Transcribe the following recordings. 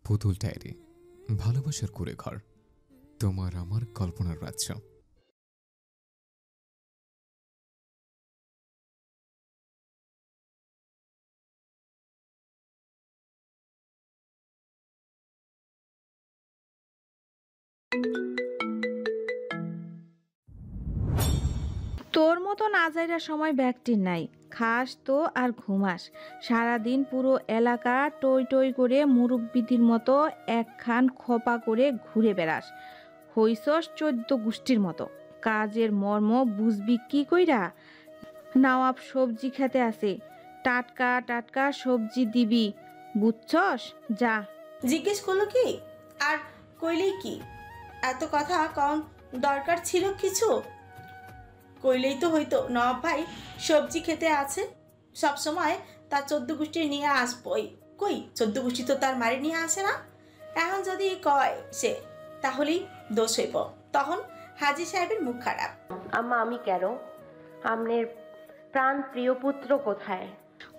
পুতুল ডায়েরি, ভালোবাসার কুড়ে ঘর, তোমার আমার কল্পনার রাজ্য। তোর মতো নাজাইরা সময় ব্যক্তির নাই। খাস তো আর ঘুমাস সারাদিন। পুরো এলাকা টই টই করে মুরব্বিদির মতো একখান খোপা করে ঘুরে বেড়াস। হইছস 14 গোষ্ঠীর মতো। কাজের মর্ম বুঝবি কি কইরা? নওয়াব সবজি খেতে আসে, টাটকা টাটকা সবজি দিবি, বুঝছস? যা। জিজ্ঞেস করলো কি? আর কইলেই কি? এত কথা কম দরকার ছিল কিছু? কইলেই তো হইতো নবাব ভাই সবজি খেতে আছে, সব সময় তার 14 গোষ্ঠী নিয়ে আসবই। কই 14 গোষ্ঠী তো তার মারি নিয়ে আসে না। এখন যদি কয় সে, তাহলেই দোষ হইব। তখন হাজি সাহেবের মুখ খারাপ। আম্মা, আমি কেন? আমনের প্রাণ প্রিয় পুত্র কোথায়?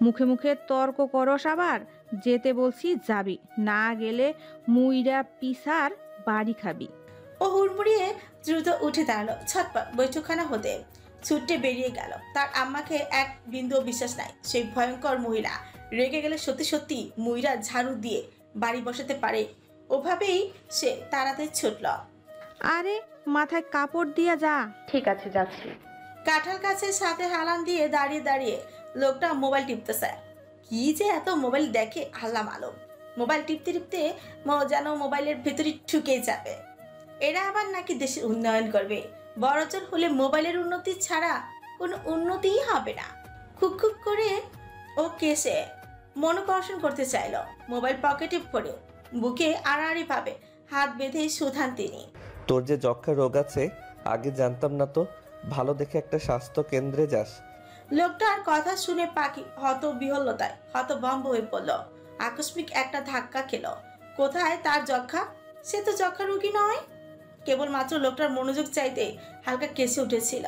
মুখে মুখে তর্ক করস আবার? যেতে বলছি যাবি, না গেলে মুইরা পিসার বাড়ি খাবি। ও হুড়মুড়িয়ে দ্রুত উঠে দাঁড়ালো। ছটপট বৈঠকখানা হতে ছুটে বেরিয়ে গেল। তার আম্মাকে এক বিন্দু বিশ্বাস নাই। সেই ভয়ঙ্কর মহিলা রেগে গেলে সত্যি সত্যি মুইরা ঝাড়ু দিয়ে বাড়ি বসাতে পারে। ওভাবেই সে তাড়াতাড়ি ছুটল। আরে মাথায় কাপড় দিয়া যা। ঠিক আছে, যাচ্ছি। কাঁঠাল গাছের সাথে হালান দিয়ে দাঁড়িয়ে দাঁড়িয়ে লোকটা মোবাইল টিপতেছে। কি যে এত মোবাইল দেখে আল্লাহ মালুম। মোবাইল টিপতে টিপতে যেন মোবাইলের ভেতরে ঠুকে যাবে। এরা আবার নাকি দেশের উন্নয়ন করবে। বড়জোর হলে মোবাইলের উন্নতি ছাড়া কোনো উন্নতিই হবে না। খুক খুক করে ও কেসে মনোকর্ষণ করতে চাইল। মোবাইল পকেটে পড়ে বুকে আড়াআড়ি ভাবে হাত বেঁধে সুধান তিনি। তোর যে যক্ষা রোগ আছে আগে জানতাম না তো। ভালো দেখে একটা স্বাস্থ্য কেন্দ্রে যাস। লোকটার কথা শুনে পাখি হতবিহ্বলতায় হতভম্ব হয়ে পড়ল। আকস্মিক একটা ধাক্কা খেল। কোথায় তার যক্ষা? সে তো যক্ষা রোগী নয়। কেবলমাত্র লোকটার মনোযোগ চাইতে হালকা কেসে উঠেছিল।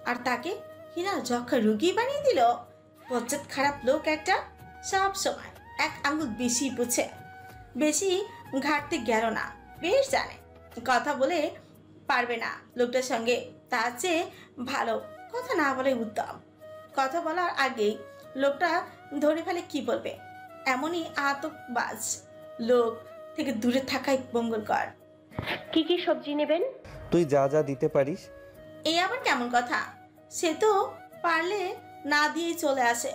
আর তাকে কিনা যক্ষা রোগী বানিয়ে দিল। বজ্জাত খারাপ লোক একটা। সব সময় এক আঙ্গুল বেশি বুঝে। বেশি ঘাটতে গেল না। বেশ জানে কথা বলে পারবে না লোকটার সঙ্গে। তার চেয়ে ভালো কথা না বলে উত্তম। কথা বলার আগেই লোকটা ধরে ফেলে কি বলবে। এমনই আতকবাজ লোক থেকে দূরে থাকাই মঙ্গলকর। কি কি সবজি নেবেন? তুই যা যা দিতে পারিস। এই আবার কেমন কথা? সে তো পারলে না দিয়েই চলে আসে।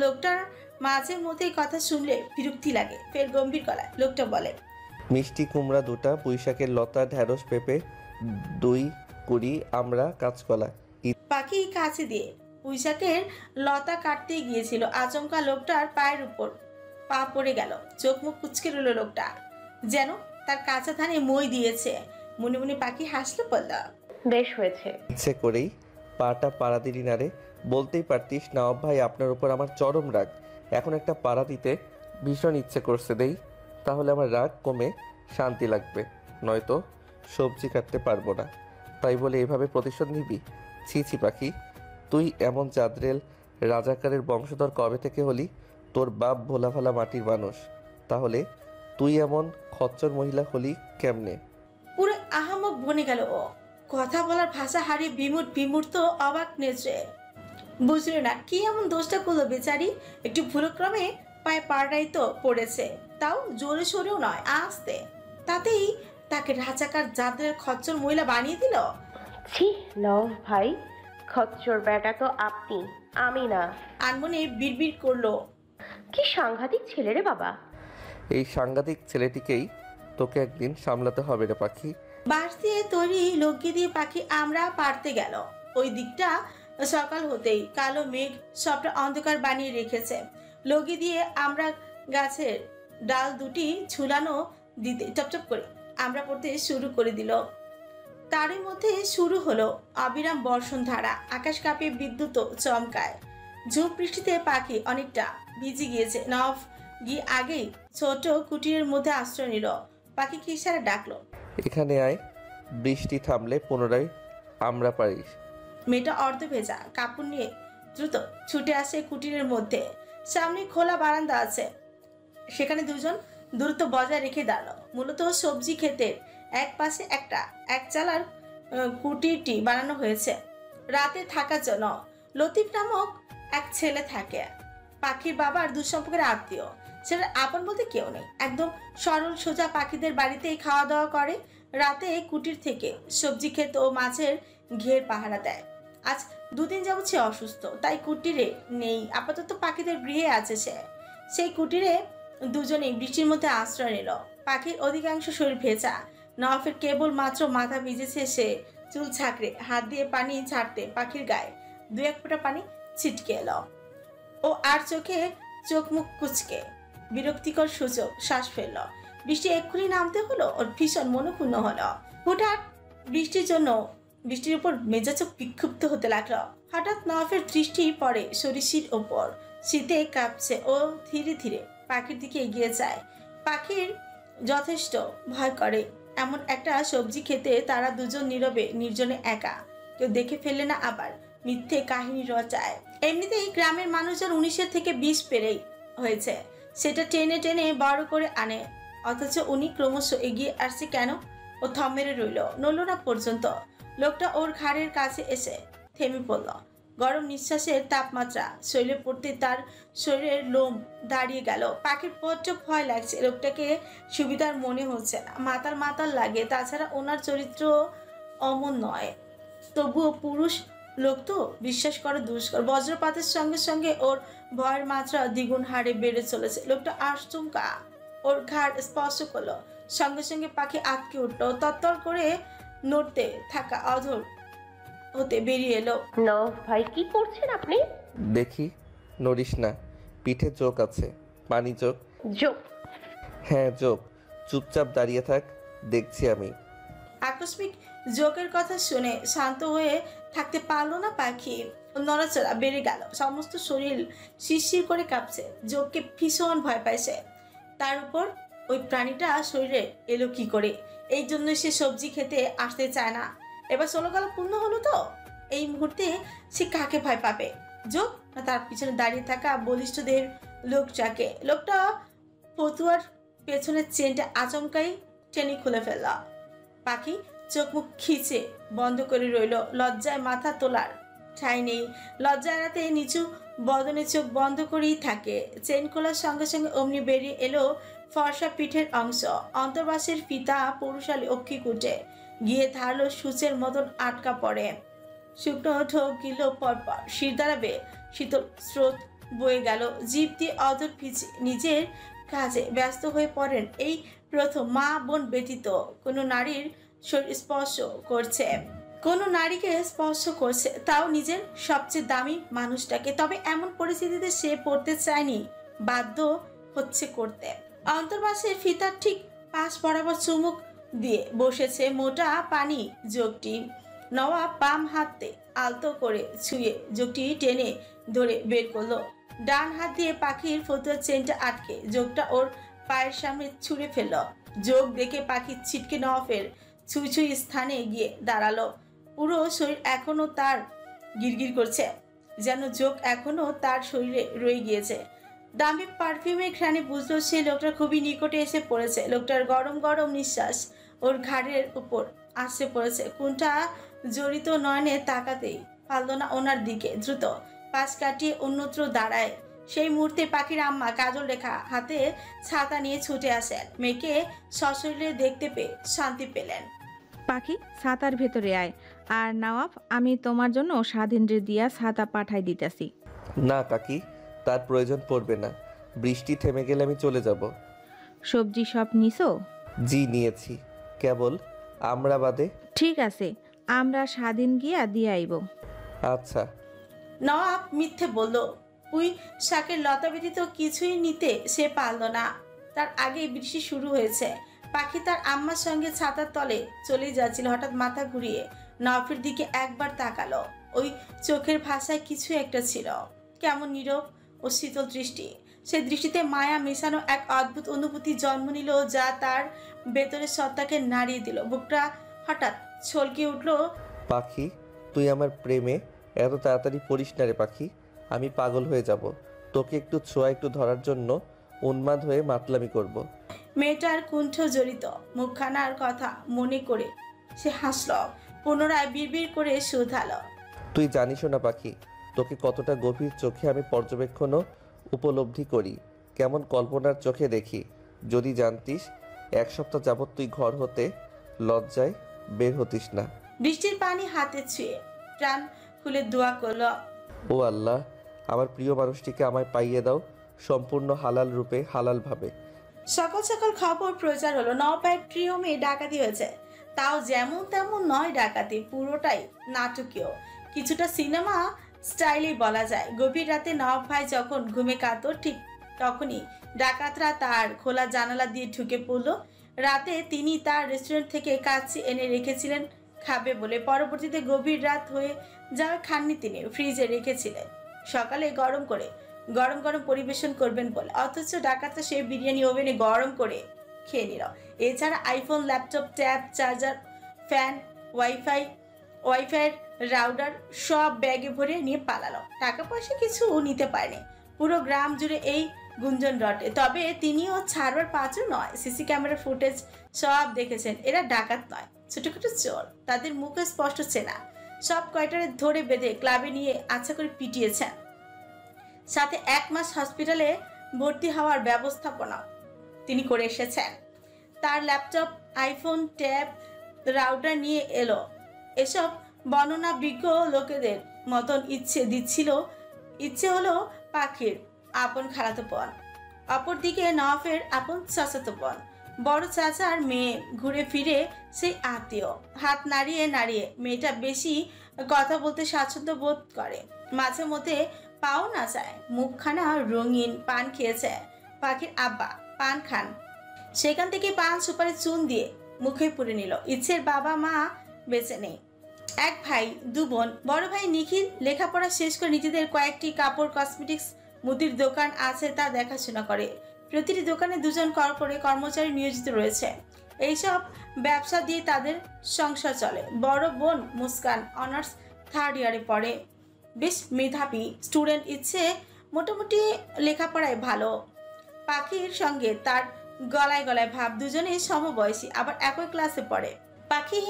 লোকটার মাঝে মধ্যে কথা শুনলে বিরক্তি লাগে। ফের গম্ভীর গলায় লোকটা বলে, মিষ্টি কুমড়া 2টা, পুঁইশাকের লতা, ঢেঁড়স, পেঁপে 2 কুড়ি, আমরা, কাঁচকলা। পাখি কাছে দিয়ে পুঁইশাকের লতা কাটতে গিয়েছিল। আচমকা লোকটার পায়ের উপর পা পড়ে গেল। চোখ মুখ কুচকে রইল লোকটা, যেন তার কাঁচা ধানে মই দিয়েছে। মনে মনে পাখি হাসলো, বলল, বেশ হয়েছে। ইচ্ছে করেই পাটা পাড়া দিলি না রে। বলতেই পারতিস নওয়াব ভাই আপনার উপর আমার চরম রাগ। এখন একটা পাড়া দিতে ভীষণ ইচ্ছে করছে। দেই, তাহলে আমার রাগ কমে শান্তি লাগবে। নয়তো সবজি কাটতে পারবো না। তাই বলে এভাবে প্রতিশোধ নিবি? ছি ছি পাখি, তুই এমন চাঁদরেল রাজাকারের বংশধর কবে থেকে হলি? তোর বাপ ভোলা ভালা মাটির মানুষ, তাহলে তুই এমন খচ্চর মহিলা হলি কেমনে? পুরো আহামক বনে গেল ও। কথা বলার ভাষা হারিয়ে বিমূর্ত অবাক নেচে। বুঝলো না কি এমন দোষটা করলো বেচারি। একটু ভুলক্রমে পায়ে পাড়াই তো পড়েছে, তাও জোরে সোরেও নয়, আস্তে। তাতেই তাকে রাজাকার জাতের খচ্চর মহিলা বানিয়ে দিল। ছি নওয়াব ভাই, খচ্চর বেটা তো আপনি, আমি না। আনমনে বিড়বিড় করলো, কি সাংঘাতিক ছেলে রে বাবা। এই সাংঘাতিক ছেলেটিকেই তোকে একদিন সামলাতে হবে রে পাখি। বাঁশ দিয়ে তৈরি লগি দিয়ে পাখি আমরা পারতে গেল। ওই দিকটা সকাল হতেই কালো মেঘ সবটা অন্ধকার বানিয়ে রেখেছে। লগি দিয়ে আমরা গাছের ডাল দুটি ঝুলানো দিতে চপচপ করে আমরা পড়তে শুরু করে দিল। তারই মধ্যে শুরু হলো অবিরাম বর্ষণ ধারা। আকাশ কাঁপিয়ে বিদ্যুৎ চমকায়। ঝুম বৃষ্টিতে পাখি অনেকটা ভিজে গিয়েছে। নফ গিয়ে আগেই ছোট কুটিরের মধ্যে আশ্রয় নিল। পাখি কি ইশারা ডাকলো, এখানে আয়, বৃষ্টি থামলে পুনরায় আমরা পারিস। মেয়েটা অর্ধ ভেজা কাপড় নিয়ে দ্রুত ছুটে আসে কুটিরের মধ্যে। সামনে খোলা বারান্দা আছে, সেখানে দুজন দূরত্ব বজায় রেখে দাঁড়ালো। মূলত সবজি ক্ষেতের এক পাশে একটা এক চালার কুটিরটি বানানো হয়েছে রাতে থাকার জন্য। লতিফ নামক এক ছেলে থাকে, পাখির বাবার দুঃসম্পর্কের আত্মীয়। সেটা আপন বলতে কেউ নেই, একদম সরল সোজা পাখিদের বাড়িতেই খাওয়া দাওয়া করে। রাতে কুটির থেকে সবজি ক্ষেত ও মাছের ঘের পাহারা দেয়। আজ 2 দিন যাবত সে অসুস্থ, তাই কুটিরে নেই, আপাতত পাখিদের গৃহে আছে সে। সেই কুটিরে দুজনেই বৃষ্টির মধ্যে আশ্রয় নিল। পাখির অধিকাংশ শরীর ভেজা, নওয়াফের কেবল মাত্র মাথা ভিজেছে। সে চুল ছাকড়ে হাত দিয়ে পানি ছাড়তে পাখির গায়ে 2-1 ফোঁটা পানি ছিটকে এলো। ও আর চোখে চোখ মুখ কুচকে বিরক্তিকর সূচক শ্বাস ফেলল। বৃষ্টি এক্ষুনি নামতে হলো, ওর ভীষণ মনক্ষুণ্ণ হলো। হুটহাট বৃষ্টির উপর মেজাজ বিক্ষুব্ধ হতে লাগলো। হঠাৎ নওয়াফের দৃষ্টি পড়ে সরিষির ওপর। শীতে কাঁপছে ও ধীরে ধীরে পাখির দিকে এগিয়ে যায়। পাখির যথেষ্ট ভয় করে। এমন একটা সবজি খেতে তারা দুজন নীরবে নির্জনে একা, কেউ দেখে ফেলে না, আবার মিথ্যে কাহিনী রচায়। এমনিতেই গ্রামের মানুষজন 19-এর থেকে 20 পেরেই হয়েছে, সেটা টেনে টেনে বড় করে আনে। অথচ উনি ক্রমশ এগিয়ে আসছে কেন? ও থম মেরে রইল, নড়ল না পর্যন্ত। লোকটা ওর ঘাড়ের কাছে এসে থেমে পড়ল। গরম নিঃশ্বাসের তাপমাত্রা শরীরে পড়তে তার শরীরের লোম দাঁড়িয়ে গেল। পাখির বড্ড ভয় লাগছে। লোকটাকে সুবিধার মনে হচ্ছে না, মাতাল মাতাল লাগে। তাছাড়া ওনার চরিত্র অমন নয়, তবুও পুরুষ লোক তো বিশ্বাস করা দুষ্কর। বজ্রপাতের সঙ্গে সঙ্গে ওর ভয়ের মাত্রা দ্বিগুণ হারে বেড়ে চলেছে। লোকটা আচমকা ওর ঘাড় স্পর্শ করলো, সঙ্গে সঙ্গে পাখি আটকে উঠলো। তত্তর করে নড়তে থাকা অধর হতে বেরিয়ে এলো। নওয়াফ ভাই, কি করছেন আপনি? দেখি, নড়িস না, পিঠে চোখ আছে। পানি চোখ? যোগ। হ্যাঁ চোখ। চুপচাপ দাঁড়িয়ে থাক, দেখছি আমি। আকস্মিক যোগের কথা শুনে শান্ত হয়ে থাকতে পারলো না পাখি। নড়াচড়া বেড়ে গেল, সমস্ত শরীর শিরশির করে কাঁপছে। যোগকে ভীষণ ভয় পাইছে। তার উপর ওই প্রাণীটা শরীরে এলো কি করে? এই জন্য সে সবজি খেতে আসতে চায় না। এবার 16 গলা পূর্ণ হলো তো, এই মুহূর্তে সে কাকে ভয় পাবে? যোগ না তার পিছনে দাঁড়িয়ে থাকা বলিষ্ঠ দেহের লোকটাকে? লোকটা ফতুয়ার পেছনের চেনটা আচমকাই টেনে খুলে ফেলল। পাখি চোখ মুখ খিচে বন্ধ করে রইল। লজ্জায় মাথা তোলার ঠাঁই নেই। লজ্জা এড়াতে নিচু বদনে চোখ বন্ধ করেই থাকে। চেন খোলার সঙ্গে সঙ্গে অমনি বেরিয়ে এলো ফর্সা পিঠের অংশ। অন্তর্বাসের ফিতা পৌরুষালী অক্ষি কুটে গিয়ে ধারলো সূচের মতন আটকা পড়ে। শুকনো ঢোক গিল পরপর, শির দ্বারাবে শীতল স্রোত বয়ে গেল। জিভ দিয়ে অধর ভিজে নিজের কাজে ব্যস্ত হয়ে পড়েন। এই প্রথম মা বোন ব্যতীত কোনো নারীর শরীর স্পর্শ করছে, কোনো নারীকে স্পর্শ করছে, তাও নিজের সবচেয়ে দামি মানুষটাকে। তবে এমন পরিস্থিতিতে সে পড়তে চায়নি, বাধ্য হচ্ছে করতে। অন্তর্বাসের ফিতার ঠিক পাশ বরাবর চুমুক দিয়ে বসেছে মোটা পানি যোগটি। নওয়াব বাম হাতে আলতো করে ছুঁয়ে যোগটি টেনে ধরে বের করলো। ডান হাত দিয়ে পাখির ফতুয়ার চেনটা আটকে যোগটা ওর পায়ের সামনে ছুঁড়ে ফেলল। যোগ দেখে পাখি ছিটকে নওয়াফের ছুঁই ছুঁই স্থানে গিয়ে দাঁড়ালো। পুরো শরীর এখনো তার গিরগির করছে, যেন যোগ এখনো তার শরীরে রয়ে গিয়েছে। দামি পারফিউমের ঘ্রাণে বুঝলো সে লোকটা খুবই নিকটে এসে পড়েছে। লোকটার গরম গরম নিঃশ্বাস ওর ঘাড়ের উপর আসে পড়েছে। কোনটা জড়িত নয়নে তাকাতেই পারল না ওনার দিকে। দ্রুত পাশ কাটিয়ে অন্যত্র দাঁড়ায়। সেই মুহূর্তে পাখির আম্মা কাজল রেখা হাতে ছাতা নিয়ে ছুটে আসেন। মেয়েকে সশরীরে দেখতে পেয়ে শান্তি পেলেন। পাখি, ছাতার ভেতরে আয়। আর নওয়াফ, আমি তোমার জন্য স্বাধীনরে দিয়া ছাতা পাঠাই দিতেছি। না কাকি, তার প্রয়োজন পড়বে না। বৃষ্টি থেমে গেলে আমি চলে যাব। সবজি সব নিছো? জি নিয়েছি, কেবল আমরা বাদে। ঠিক আছে, আমরা স্বাধীন গিয়া দিয়ে আইব। আচ্ছা। নওয়াব মিথ্যে বলল। পুঁই শাকের লতা ব্যতীত কিছুই নিতে সে পারল না। তার আগেই বৃষ্টি শুরু হয়েছে। পাখি তার আম্মার সঙ্গে ছাতার তলে চলে যাচ্ছিল। হঠাৎ মাথা ঘুরিয়ে নওয়াফের দিকে একবার তাকালো। ওই চোখের ভাষায় কিছু একটা ছিল, কেমন নীরব ও শীতল দৃষ্টি। সেই দৃষ্টিতে মায়া মেশানো এক অদ্ভুত অনুভূতি জন্ম নিল, যা তার ভেতরের সত্তাকে নাড়িয়ে দিল। বুকটা হঠাৎ ছলকে উঠল। পাখি, তুই আমার প্রেমে এত তাড়াতাড়ি পড়িস না রে পাখি। আমি পাগল হয়ে যাব। তোকে একটু ছোঁয়া, একটু ধরার জন্য উন্মাদ হয়ে মাতলামি করব। মেয়েটার কুণ্ঠ জড়িত মুখখানার কথা মনে করে সে হাসল, পুনরায় বিড়বিড় করে শুধালো। তুই জানিস না পাখি, তোকে কতটা গভীর চোখে আমি পর্যবেক্ষণও উপলব্ধি করি, কেমন কল্পনার চোখে দেখি। যদি জানতিস 1 সপ্তাহ যাবৎ তুই ঘর হতে লজ্জায় বের হতিস না। বৃষ্টির পানি হাতে ছুঁয়ে প্রাণ খুলে দোয়া করল। ও আল্লাহ, আমার প্রিয় মানুষটিকে আমায় পাইয়ে দাও সম্পূর্ণ হালাল রূপে, হালালভাবে। সকাল সকাল খবর প্রচার হলো নওপাড়ায় ট্রিয়মে ডাকাতি হয়েছে। তাও যেমন তেমন নয় ডাকাতি, পুরোটাই নাটকীয়, কিছুটা সিনেমা স্টাইলেই বলা যায়। গভীর রাতে নওয়াব ভাই যখন ঘুমে কাতর, ঠিক তখনই ডাকাতরা তার খোলা জানালা দিয়ে ঢুকে পড়ল। রাতে তিনি তার রেস্টুরেন্ট থেকে কাচ্চি এনে রেখেছিলেন খাবে বলে। পরবর্তীতে গভীর রাত হয়ে যাওয়া খাননি তিনি ফ্রিজে রেখেছিলেন সকালে গরম করে গরম গরম পরিবেশন করবেন বলে। অথচ ডাকাতরা সেই বিরিয়ানি ওভেনে গরম করে খেয়ে নিল। এছাড়া iPhone, laptop, tab, charger, fan, ওয়াইফাইয়ের রাউটার সব ব্যাগে ভরে নিয়ে পালালো। টাকা পয়সা কিছু নিতে পারেনি। পুরো গ্রাম জুড়ে এই গুঞ্জন রটে। তবে তিনিও ছাড়বার পাঁচও নয়। সিসি ক্যামেরার ফুটেজ সব দেখেছেন। এরা ডাকাত নয়, ছোটখাটো চোর। তাদের মুখে স্পষ্ট চেনা। সব কয়টারে ধরে বেঁধে ক্লাবে নিয়ে আচ্ছা করে পিটিয়েছেন, সাথে 1 মাস হসপিটালে ভর্তি হওয়ার ব্যবস্থাপনা তিনি করে এসেছেন। তার ল্যাপটপ, আইফোন, ট্যাব, রাউটার নিয়ে এলো। এসব বর্ণনা বিজ্ঞ লোকেদের মতন ইচ্ছে হলো পাখির আপন খালাতো বোন, অপরদিকে নওয়াফের আপন চাচাতো বোন, বড় চাচার মেয়ে, ঘুরে ফিরে সেই আত্মীয়। হাত নাড়িয়ে নাড়িয়ে মেয়েটা বেশি কথা বলতে স্বাচ্ছন্দ্য বোধ করে, মাঝে মধ্যে পাও না যায়। মুখখানা রঙিন। পান খেয়েছে পাখির আব্বা, পান খান। সেখান থেকে পান সুপারি চুন দিয়ে মুখে পুরে নিল। ইচ্ছের বাবা মা বেঁচে নেই, 1 ভাই 2 বোন। বড় ভাই নিখিল লেখাপড়া শেষ করে নিজেদের কয়েকটি কাপড়, কসমেটিক্স, মুদির দোকান আছে, তা দেখাশোনা করে। প্রতিটি দোকানে 2 জন কর্মচারী নিয়োজিত রয়েছে। এইসব ব্যবসা দিয়ে তাদের সংসার চলে। বড় বোন মুস্কান অনার্স 3rd ইয়ারে পড়ে, বেশ মেধাবী স্টুডেন্ট। ইচ্ছে মোটামুটি লেখাপড়ায় ভালো। পাখির সঙ্গে তার গলায় গলায় ভাব, দুজনেই সমবয়সী, আবার একই ক্লাসে পড়ে। পাখি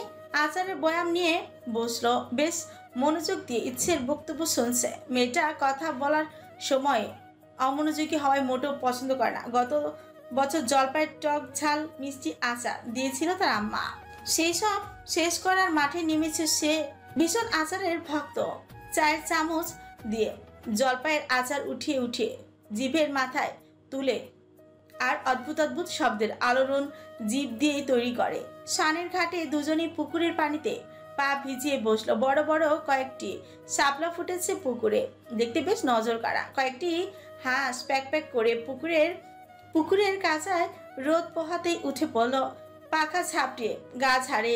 আচারের বয়াম নিয়ে বসলো, বেশ মনোযোগ দিয়ে ইচ্ছের বক্তব্য শুনছে। মেয়েটা কথা বলার সময় অমনোযোগী হওয়ায় মোটেও পছন্দ করে না। গত বছর জলপাইয়ের টক ঝাল মিষ্টি আচার দিয়েছিল তার আম্মা। সেই সব শেষ করার মাঠে নেমেছে সে। ভীষণ আচারের ভক্ত। 4 চামচ দিয়ে জলপাইয়ের আচার উঠিয়ে জিভের মাথায় তুলে আর অদ্ভুত অদ্ভুত শব্দের আলোড়ন জিভ দিয়েই তৈরি করে। শানের ঘাটে দুজনেই পুকুরের পানিতে পা ভিজিয়ে বসলো। বড় বড় কয়েকটি শাপলা ফুটেছে পুকুরে, দেখতে বেশ নজর কাড়া। কয়েকটি হাঁস প্যাক প্যাক করে পুকুরের কাঁচায় রোদ পোহাতেই উঠে পড়ল, পাখা ঝাপটিয়ে গা ঝাড়ে।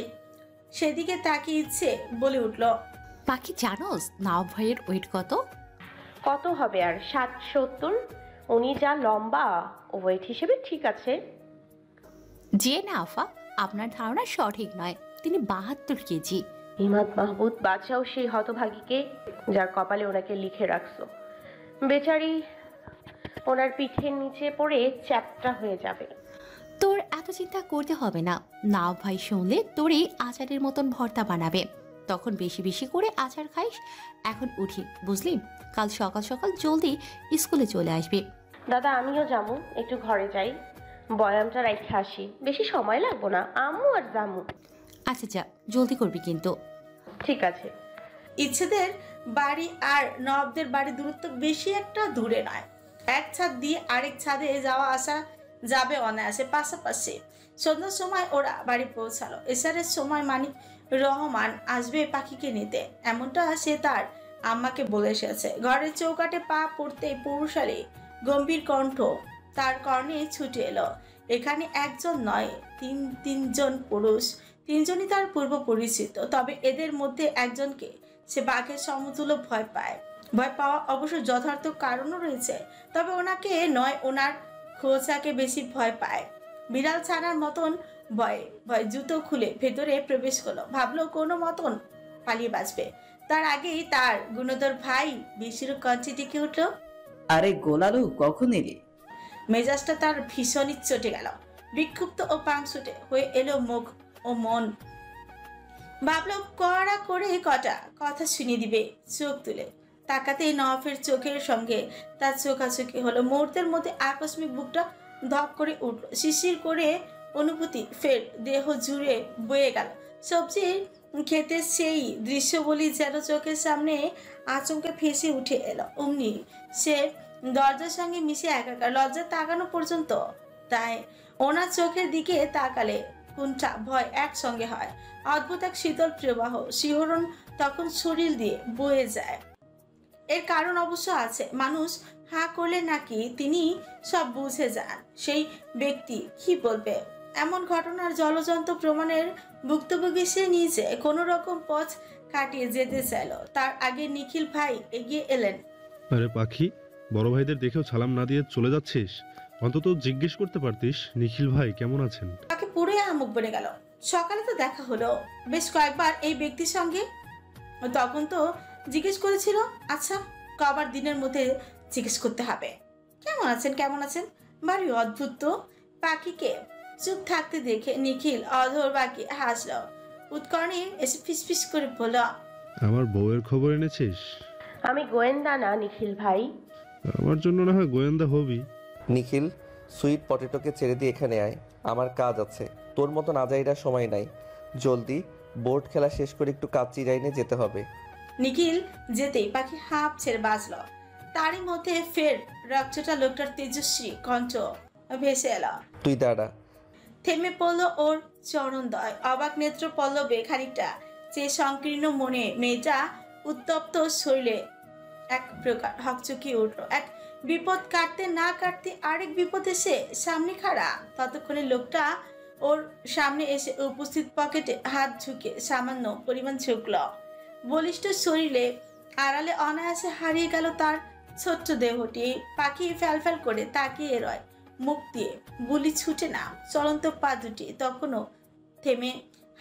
সেদিকে তাকিয়ে ইচ্ছে বলে উঠল, পাখি জানোস নওয়াব ভাইয়ের ওয়েট কত? কত হবে আর, 60-70? উনি যা লম্বা, ওয়েট হিসেবে ঠিক আছে। যে না আফা, আপনার ধারণা সঠিক নয়, তিনি 72 কেজি। ইমাদ মাহবুব বাঁচাও সেই হতভাগীকে যার কপালে ওনাকে লিখে রাখছো। বেচারি ওনার পিঠের নিচে পড়ে চ্যাপ্টা হয়ে যাবে। তোর এত চিন্তা করতে হবে না। নওয়াব ভাই শুনলে তোরই আচারের মতন ভর্তা বানাবে, তখন বেশি বেশি করে আচার খাইস। এখন উঠি, বুঝলি? কাল সকাল সকাল জলদি স্কুলে চলে আসবি। দাদা আমিও যাবো, একটু ঘরে যাই, বয়ামটা রাইখে আসি, বেশি সময় লাগবো না, আম্মু আর জামু। আচ্ছা যা, জলদি করবি কিন্তু। ঠিক আছে। ইচ্ছেদের বাড়ি আর নবাবদের বাড়ির দূরত্ব বেশি একটা দূরে নয়। 1 ছাদ দিয়ে আরেক ছাদে যাওয়া আসা যাবে অনায়াসে, পাশাপাশি। সন্ধ্যার সময় ওরা বাড়ি পৌঁছালো। এশারের সময় মানিক রহমান আসবে পাখিকে নিতে, এমনটা সে তার আম্মাকে বলে এসেছে। ঘরের চৌকাটে পা পড়তেই পুরুষালী গম্ভীর কণ্ঠ তার কর্ণে ছুটে এলো। এখানে একজন নয়, তিনজন পুরুষ। 3জনই তার পূর্ব পরিচিত, তবে এদের মধ্যে একজনকে সে বাঘের সমতুল্য ভয় পায়। ভয় পাওয়া অবশ্য যথার্থ কারণও রয়েছে, তবে ওনাকে নয়, ওনার খোঁচাকে বেশি ভয় পায়। বিড়াল ছানার মতন ভয় জুতো খুলে ভেতরে প্রবেশ করলো। ভাবলো কোনো মতন পালিয়ে বাঁচবে। তার আগেই তার গুণধর ভাই বিশির কঞ্চি ডেকে উঠলো, আরে গোলালু, কখন এলি? মেজাজটা তার ভীষণই চটে গেল। বিক্ষুব্ধ ও পাংশুটে হয়ে এলো মুখ ও মন। ভাবলো কড়া করে কটা কথা শুনিয়ে দিবে। চোখ তুলে তাকাতেই নওয়াফের চোখের সঙ্গে তার চোখাচোখি হলো। মুহূর্তের মধ্যে আকস্মিক বুকটা ধপ করে উঠল। শিশির করে অনুভূতি ফের দেহ জুড়ে বয়ে গেল। সবজির খেতে সেই দৃশ্য বলি যেন চোখের সামনে আচমকা ভেসে উঠে এলো। অমনি সে দরজার সঙ্গে মিশে একাকার, লজ্জা তাকানো পর্যন্ত। তাই ওনার চোখের দিকে তাকালে কুণ্ঠা ভয় একসঙ্গে হয়। অদ্ভুত এক শীতল প্রবাহ শিহরণ তখন শরীর দিয়ে বয়ে যায়। এর কারণ অবশ্য আছে। মানুষ হাঁ করলে নাকি তিনি সব বুঝে যান। সেই ব্যক্তি কি বলবে? এমন ঘটনার জলজন্ত প্রমাণের ভুক্তভোগী সে নিজে কোনো রকম পথ কাটিয়ে যেতে চাইল। তার আগে নিখিল ভাই এগিয়ে এলেন। আরে পাখি, বড় ভাইদের দেখেও সালাম না দিয়ে চলে যাচ্ছিস? অন্তত জিজ্ঞেস করতে পারতিস নিখিল ভাই কেমন আছেন। তাকে পুরোই আহামুক বনে গেল। সকালে তো দেখা হলো বেশ কয়েকবার এই ব্যক্তির সঙ্গে। তখন তো জিজ্ঞেস করেছিল। আচ্ছা, কবার দিনের মধ্যে জিজ্ঞেস করতে হবে কেমন আছেন কেমন আছেন? বাড়ি অদ্ভুত তো। পাখিকে চুপ থাকতে দেখে নিখিল অধর বাকি হাসল। উৎকর্ণে এসে ফিসফিস করে বলল, আমার বউয়ের খবর এনেছিস? আমি গোয়েন্দা না নিখিল ভাই। আমার জন্য না হয় গোয়েন্দা হবি। নিখিল, সুইট পটেটোকে ছেড়ে দিয়ে এখানে আয়, আমার কাজ আছে। তোর মতো নাজাইরা সময় নাই, জলদি বোর্ড খেলা শেষ করে একটু কাচ্চি রাইনে যেতে হবে। নিখিল যেতেই পাখি হাঁপ ছেড়ে বাঁচল। তারই মধ্যে ফের রক্তটা লোকটার তেজস্বী কণ্ঠ ভেসে এলো। তুই দাঁড়া। থেমে পড়ল ওর চরণদয়। অবাক নেত্র পল্লবে খানিকটা যে সংকীর্ণ মনে মেয়েটা উত্তপ্ত শরীরে এক প্রকার হকচকিয়ে উঠল। এক বিপদ কাটতে না কাটতে আরেক বিপদ এসে সামনে খাড়া। ততক্ষণে লোকটা ওর সামনে এসে উপস্থিত পকেটে হাত ঝুঁকে সামান্য পরিমাণ ঝুঁকল। বলিষ্ঠ শরীরে আড়ালে অনায়াসে হারিয়ে গেল তার ছোট্ট দেহটি। পাখি ফ্যালফ্যাল করে তাকিয়ে রয়, মুখ দিয়ে বুলি ছুটে না। চলন্ত পা দুটি তখনও থেমে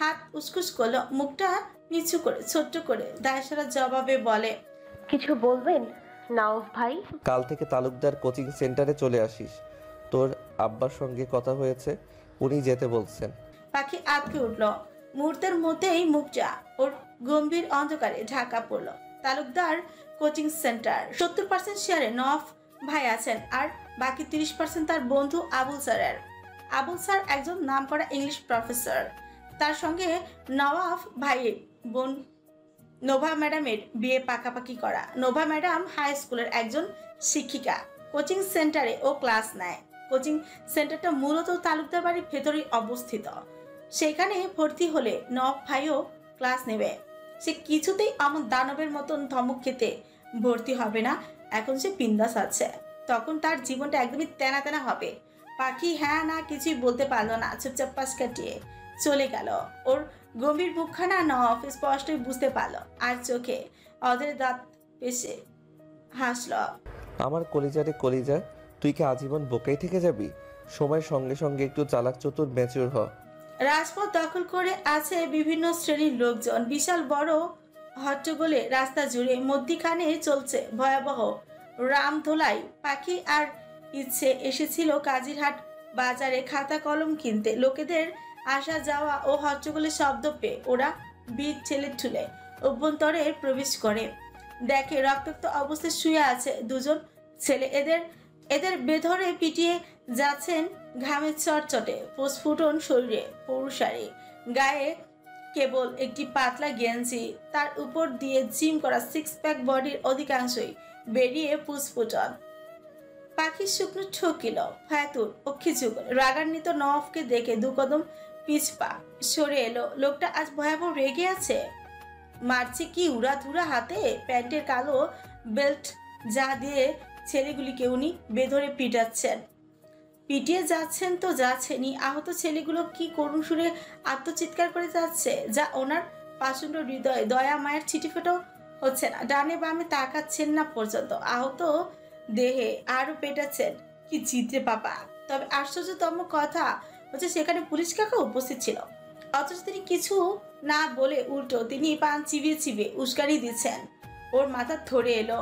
হাত উসকুস করলো। মুখটা নিচু করে ছোট্ট করে দায়সারা জবাবে বলে, কিছু বলবেন নওয়াফ ভাই? কাল থেকে তালুকদার কোচিং সেন্টারে চলে আসিস। তোর আব্বার সঙ্গে কথা হয়েছে, উনি যেতে বলছেন। পাখি আটকে উঠল। মুহূর্তের মধ্যেই মুখটা ওর গম্ভীর অন্ধকারে ঢাকা পড়ল। তালুকদার কোচিং সেন্টার 70% শেয়ারে নওয়াফ ভাই আছেন, আর বাকি 30% তার বন্ধু আবুল স্যারের। আবুল স্যার একজন নামকরা ইংলিশ প্রফেসর। তার সঙ্গে নওয়াফ ভাইয়ের বোন নোভা ম্যাডামের বিয়ে পাকাপাকি করা। নোভা ম্যাডাম হাই স্কুলের একজন শিক্ষিকা। কোচিং সেন্টারে ও ক্লাস নেয়। কোচিং সেন্টারটা মূলত তালুকদার বাড়ির ভেতরেই অবস্থিত। সেখানে ভর্তি হলে নওয়াফ ভাইও ক্লাস নেবে। সে কিছুতেই আমন দানবের মতন ধমক খেতে ভর্তি হবে না। এখন সে বিন্দাস আছে, তখন তার জীবনটা একদমই তেনা তেনা হবে। পাখি হ্যাঁ না কিছুই বলতে পারলো না, চুপচাপ পাশ কাটিয়ে চলে গেল। ওর গম্ভীর মুখখানা নওয়াফ স্পষ্টই বুঝতে পারলো, আর চোখে অধের দাঁত পেশে হাসল। আমার কলিজারে কলিজা, তুই কি আজীবন বোকাই থেকে যাবি? সময়ের সঙ্গে সঙ্গে একটু চালাক চতুর ম্যাচিউর হ। রাজপথ দখল করে আছে বিভিন্ন শ্রেণীর লোকজন। বিশাল বড় হট্টগোলে রাস্তা জুড়ে মধ্যিখানে চলছে ভয়াবহ রামধোলাই। পাখি আর ইচ্ছে এসেছিল কাজিরহাট বাজারে খাতা কলম কিনতে। লোকেদের আসা যাওয়া ও হট্টগোলের শব্দ পেয়ে ওরা ভিড় ঠেলে ঠুলে অভ্যন্তরে প্রবেশ করে। দেখে রক্তাক্ত অবস্থায় শুয়ে আছে দুজন ছেলে। এদের বেধরে পিটিয়ে যাচ্ছেন ঘামের চটচটে প্রস্ফুটন শরীরে পৌরুষারী। গায়ে কেবল একটি পাতলা গেঞ্জি, তার উপর দিয়ে জিম করা সিক্স প্যাক বডির অধিকাংশই বেরিয়ে পুস্ফুটন। পাখি শুকনো ঠকিল, ফায়াতুর অক্ষি যুগ রাগান্বিত নওয়াফকে দেখে দু কদম পিছপা সরে এলো। লোকটা আজ ভয়াবহ রেগে আছে। মারছে কি উড়াধুরা হাতে। প্যান্টের কালো বেল্ট যা দিয়ে ছেলেগুলিকে উনি বেধরে পিটিয়ে যাচ্ছেন তো যাচ্ছেনই। আহত ছেলেগুলো কি করুণ সুরে আত্মচিৎকার করে যাচ্ছে, যা ওনার পাষণ্ড হৃদয়ে দয়া মায়ের ছিটিফোঁটাও হচ্ছে না। ডানে বামে তাকাচ্ছেন না পর্যন্ত। আহত দেহে আরো পেটাচ্ছেন। কি জিতে বাবা। তবে আশ্চর্যতম কথা হচ্ছে সেখানে পুলিশ কাকা উপস্থিত ছিল, অথচ তিনি কিছু না বলে উল্টো তিনি পান চিবিয়ে চিবিয়ে উস্কানি দিচ্ছেন। ওর মাথা ধরে এলো।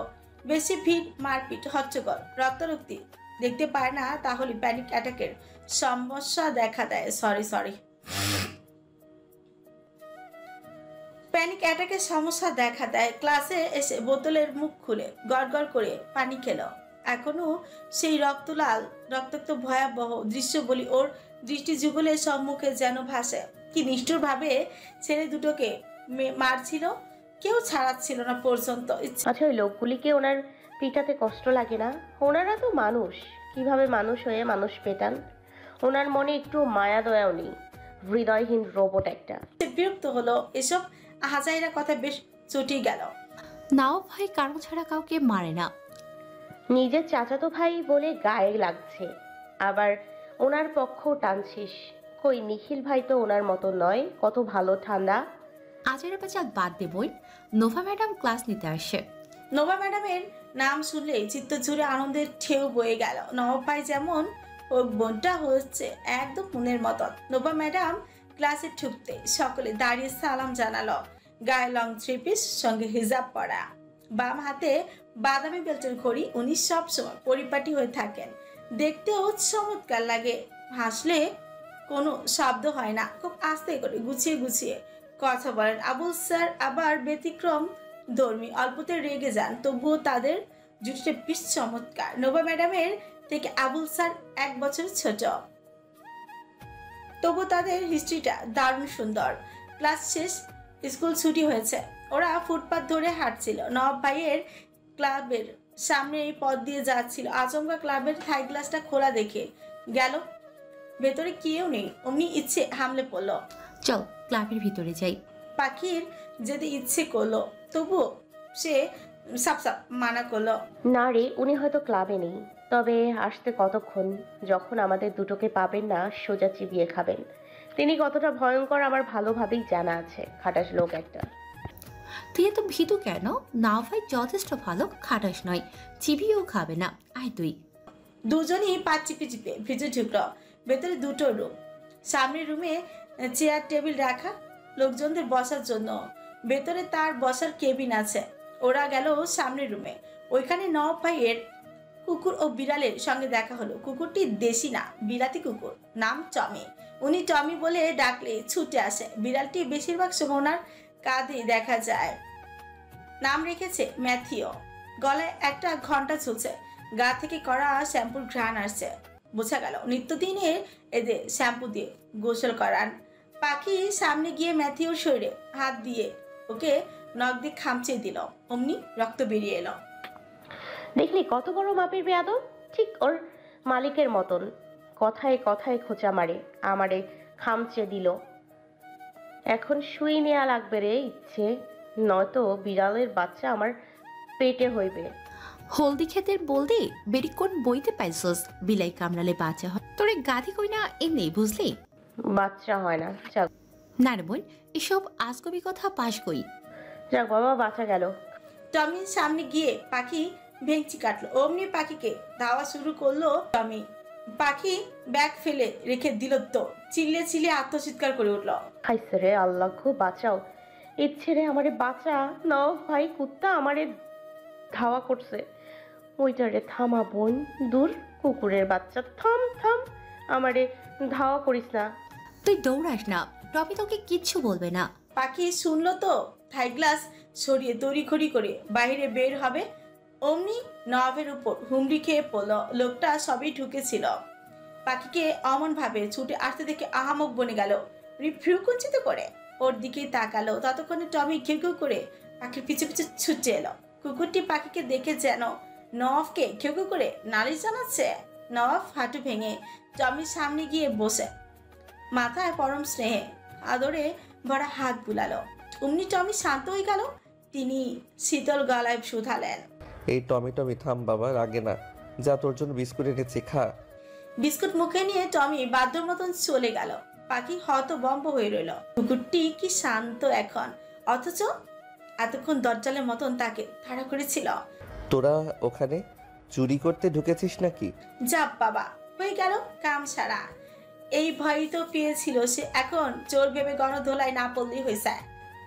বেশি ভিড়, মারপিট, হট্টগোল, রক্তারক্তি দেখতে পায় না তাহলে প্যানিক অ্যাটাকের সমস্যা দেখা দেয়। সরি প্যানিক অ্যাটাকের সমস্যা দেখা দেয়। ক্লাসে এসে বোতলের মুখ খুলে গড়গড় করে পানি খেলো। এখনো সেই রক্তাক্ত ভয়াবহ দৃশ্য বলি ওর দৃষ্টি যুগলের সম্মুখে যেন ভাসে। কি নিষ্ঠুরভাবে ছেলে দুটোকে মারছিল, কেউ ছাড়াচ্ছিল না পর্যন্ত। আচ্ছা, ওই লোকগুলিকে ওনার পিটাতে কষ্ট লাগে না? ওনারা তো মানুষ, কিভাবে মানুষ হয়ে মানুষ পেটান? ওনার মনে একটু মায়া দয়াও নেই, হৃদয়হীন রোবট একটা। বিরক্ত হলো, এসব হাজাইরা কথা বেশ চটিয়ে গেল। নওয়াব ভাই কারণ ছাড়া কাউকে মারে না। নিজের চাচাতো ভাই বলে গায়ে লাগছে, আবার ওনার পক্ষ টানছিস। কই, নিখিল ভাই তো ওনার মতো নয়, কত ভালো ঠান্ডা। আজের বাচ্চা বাদ দে বই, নোভা ম্যাডাম ক্লাস নিতে আসে। নোভা ম্যাডামের নাম শুনলেই চিত্ত জুড়ে আনন্দের ঢেউ বয়ে গেল। নবাব ভাই যেমন ওর বোনটা হচ্ছে একদম মনের মতন। নোভা ম্যাডাম ক্লাসে ঢুকতে সকলে দাঁড়িয়ে সালাম জানালো। গায়ে লং থ্রি পিস, সঙ্গে হিজাব পরা, বাম হাতে বাদামি বেল্টের ঘড়ি। উনি সবসময় পরিপাটি হয়ে থাকেন, দেখতেও চমৎকার লাগে। হাসলে কোনো শব্দ হয় না, খুব আস্তে করে গুছিয়ে গুছিয়ে কথা বলেন। আবুল স্যার আবার ব্যতিক্রম ধর্মী, অল্পতে রেগে যান, তবুও তাদের জুটিটা বেশ চমৎকার। নোভা ম্যাডামের থেকে আবুল স্যার 1 বছর ছোট, তবু তাদের হিস্ট্রিটা দারুণ সুন্দর। ক্লাস শেষ, স্কুল ছুটি হয়েছে। ওরা ফুটপাত ধরে হাঁটছিল। নবাব ভাইয়ের ক্লাবের সামনে এই পথ দিয়ে যাচ্ছিল। আচমকা ক্লাবের থাই গ্লাসটা খোলা দেখে গেল, ভেতরে কেউ নেই। অমনি ইচ্ছে হামলে পড়লো। চল ক্লাবের ভিতরে যাই। পাখির যেতে ইচ্ছে করলো, তবুও সে সাপ মানা করলো। না রে, উনি হয়তো ক্লাবে নেই, তবে আসতে কতক্ষণ। যখন আমাদের দুটোকে পাবেন না, সোজা চিবিয়ে খাবেন। তিনি কতটা ভয়ঙ্কর আমার ভালোভাবেই জানা আছে। খাটাস লোক একটা। তুই এত ভীতু কেন? নওয়াব ভাই যথেষ্ট ভালো, খাটাস নয়, চিবিয়েও খাবে না। আয় তুই। দুজনই পা চিপে চিপে ভিজে ঢুকলো। ভেতরে দুটো রুম, সামনের রুমে চেয়ার টেবিল রাখা লোকজনদের বসার জন্য, ভেতরে তার বসার কেবিন আছে। ওরা গেল সামনের রুমে। ওইখানে নওয়াব ভাইয়ের কুকুর ও বিড়ালের সঙ্গে দেখা হলো। কুকুরটি দেশি না, বিলাতি কুকুর, নাম টমি। উনি টমি বলে ডাকলে ছুটে আসে। বিড়ালটি বেশিরভাগ সময় ওনার কাঁধে দেখা যায়। নাম রেখেছে ম্যাথিও। গলায় একটা ঘন্টা ঝুলছে, গা থেকে করা শ্যাম্পুর ঘ্রাণ আসছে। বোঝা গেল নিত্যদিনের এদের শ্যাম্পু দিয়ে গোসল করান। পাখি সামনে গিয়ে ম্যাথিওর শরীরে হাত দিয়ে ওকে নখ দিয়ে খামচে দিল। অমনি রক্ত বেরিয়ে এলো। দেখলি কত বড় মাপের বেয়াদব, ঠিক ওর মালিকের মতন। কথায় কথায় খোঁচা মারে, আমারে খামচে দিল। এখন শুই নেওয়া লাগবে রে ইচ্ছে, নয়তো বিড়ালের বাচ্চা আমার পেটে হইবে। হলদি ক্ষেতের বলদি বেরি কোন বইতে পাইছস? বিলাই কামড়ালে বাচ্চা হয়, তোরে গাধি কই না এমনি, বুঝলি? বাচ্চা হয় না, যাক। না রে বোন, এসব আজগবি কথা পাস কই। যাক বাবা, বাঁচা গেল। টমির সামনে গিয়ে পাখি ভেঙচি কাটলো। অমনি পাখিকে ধাওয়া শুরু করলো টমি। পাখি ব্যাগ ফেলে রেখে দিল তো চিল্লে চিল্লে আত্মচিৎকার করে উঠলো। খাইছে রে আল্লাহ, খুব বাঁচাও। ইচ্ছে রে আমারে বাঁচা। নাও ভাই, কুত্তা আমারে ধাওয়া করছে। ওইটারে থামা বোন, দূর কুকুরের বাচ্চা, থাম থাম, আমারে ধাওয়া করিস না। তুই দৌড়াস না, টমি তোকে কিচ্ছু বলবে না। পাখি শুনলো তো, থাই গ্লাস সরিয়ে তড়িঘড়ি করে বাইরে বের হবে। অমনি নবাবের উপর হুমড়ি খেয়ে পড়লো। লোকটা সবই ঢুকেছিল। পাখিকে অমন ভাবে ছুটে আসতে দেখে আহামক বনে গেল। রিফ্রিউ কুঞ্চিত করে ওর দিকেই তাকালো। ততক্ষণে টমি ঘেউ ঘেউ করে পাখির পিছু পিছু ছুটে এলো। কুকুরটি পাখিকে দেখে যেন নবাবকে ঘেউ ঘেউ করে নালিশ জানাচ্ছে। নবাব হাঁটু ভেঙে টমির সামনে গিয়ে বসে মাথায় পরম স্নেহে আদরে ভরা হাত বুলালো। অমনি টমি শান্ত হয়ে গেল। তিনি শীতল গলায় শুধালেন, এই টমি টমি থাম বাবা, রাগে না। যা, তোর জন্য বিস্কুট এনেছি, খা। বিস্কুট মুখে নিয়ে টমি বাদ্যর মতন চলে গেল। পাখি হতভম্ব হয়ে রইল। কুকুরটি কি শান্ত এখন, অথচ এতক্ষণ দরজালের মতন তাকে তাড়া করেছিল। তোরা ওখানে চুরি করতে ঢুকেছিস নাকি? যাপ বাবা, হয়ে গেল কাম সারা। এই ভয় তো পেয়েছিল সে, এখন চোর ভেবে গণধোলায় না পড়লেই হয়েছে।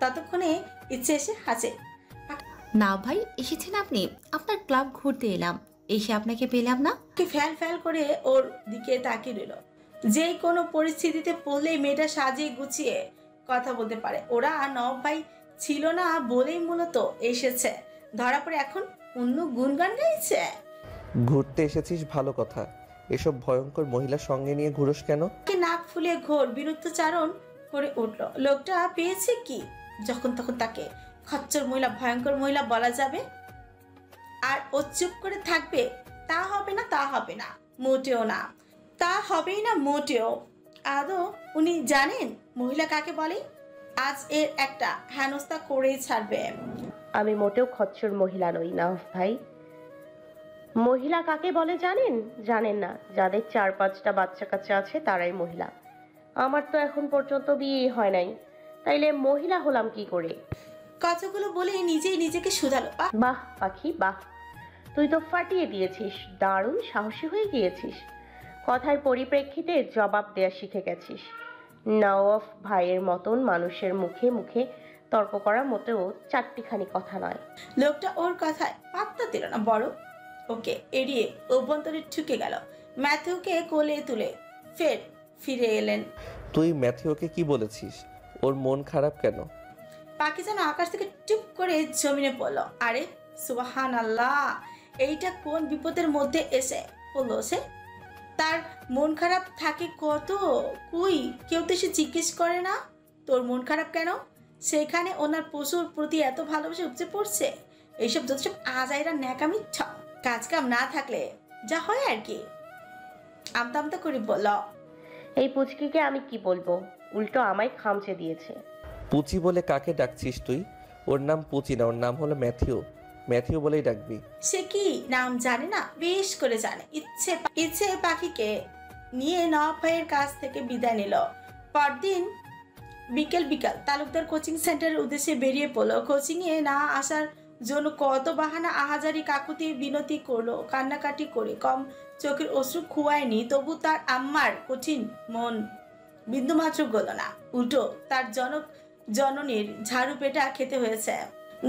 ততক্ষণে ইচ্ছে এসে হাসে। না ভাই, এসেছেন আপনি? আপনার ক্লাব ঘুরতে এলাম। এসে আপনাকে পেলাম না। কি ফ্যাল ফ্যাল করে ওর দিকে তাকিয়ে রইল। যে কোনো পরিস্থিতিতে পড়লেই মেয়েটা সাজিয়ে গুছিয়ে কথা বলতে পারে। ওরা নবাব ভাই ছিল না বলেই মূলত এসেছে, ধরা পড়ে এখন অন্য গুনগান গাইছে। ঘুরতে এসেছিস ভালো কথা, এসব ভয়ঙ্কর মহিলা সঙ্গে নিয়ে ঘুরোস কেন? কি নাক ফুলে ঘোর বিরুদ্ধচারণ করে উঠল। লোকটা পেয়েছে কি যখন তখন তাকে খচ্চর মহিলা, ভয়ঙ্কর মহিলা বলা যাবে? আর ও চুপ করে থাকবে? তা হবে না, তা হবে না, মোটেও না, তা হবেই না মোটেও। আদৌ উনি জানেন মহিলা কাকে বলে? আজ এর একটা হেনস্থা করেই ছাড়বে। আমি মোটেও খচ্চর মহিলা নই নওয়াব ভাই। মহিলা কাকে বলে জানেন? জানেন না। যাদের 4-5টা বাচ্চা কাচ্চা আছে তারাই মহিলা। আমার তো এখন পর্যন্ত বিয়ে হয় নাই, তাইলে মহিলা হলাম কি করে? কথাগুলো বলে নিজেই নিজেকে শুধালো। বাহ পাখি বাহ, তুই তো ফাটিয়ে দিয়েছিস, দারুণ সাহসী হয়ে গিয়েছিস। কথার পরিপ্রেক্ষিতে জবাব দেয়া শিখে গেছিস। নওয়াব ভাইয়ের মতন মানুষের মুখে মুখে তর্ক করা মোটেও চারটিখানি কথা নয়। লোকটা ওর কথায় পাত্তা দিল না, বড় ওকে এড়িয়ে অভ্যন্তরে ঠুকে গেল। ম্যাথিউকে কোলে তুলে ফিরে এলেন। তুই ম্যাথিওকে কি বলেছিস? ওর মন খারাপ কেন? পাখি যেন আকাশ থেকে টুপ করে জমিনে পড়ল। আরে সুবহানাল্লাহ, এইটা কোন বিপদের মধ্যে এসে পড়লো সে? তার মন খারাপ থাকে কত, কই কেউ তো সে জিজ্ঞেস করে না তোর মন খারাপ কেন? সেখানে ওনার পশুর প্রতি এত ভালোবাসা উপচে পড়ছে। এইসব যত সব আজাইরা ন্যাকামি, কাজ কাম না থাকলে যা হয় আর কি। আমতা আমতা করে বলল। এই পুচকিকে আমি কি বলবো, উল্টো আমায় খামচে দিয়েছে। পুচি বলে কাকে ডাকছিস তুই? ওর নাম পুচি না, ওর নাম হলো ম্যাথিও। ম্যাথিও বলেই ডাকবি। সে কি নাম জানে না? বেশ করে জানে। ইচ্ছে পাখিকে নিয়ে নওয়াব ভাইয়ের কাছ থেকে বিদায় নিল। পরদিন বিকেল তালুকদার কোচিং সেন্টারের উদ্দেশ্যে বেরিয়ে পড়লো। কোচিংয়ে না আসার জন্য কত বাহানা, আহাজারি, কাকুতি বিনতি করলো, কান্নাকাটি করে কম চোখের অশ্রু খুয়ায়নি। তবু তার আম্মার কঠিন মন বিন্দুমাত্র গল না, উল্টো তার জননীর ঝাড়ু পেটা খেতে হয়েছে।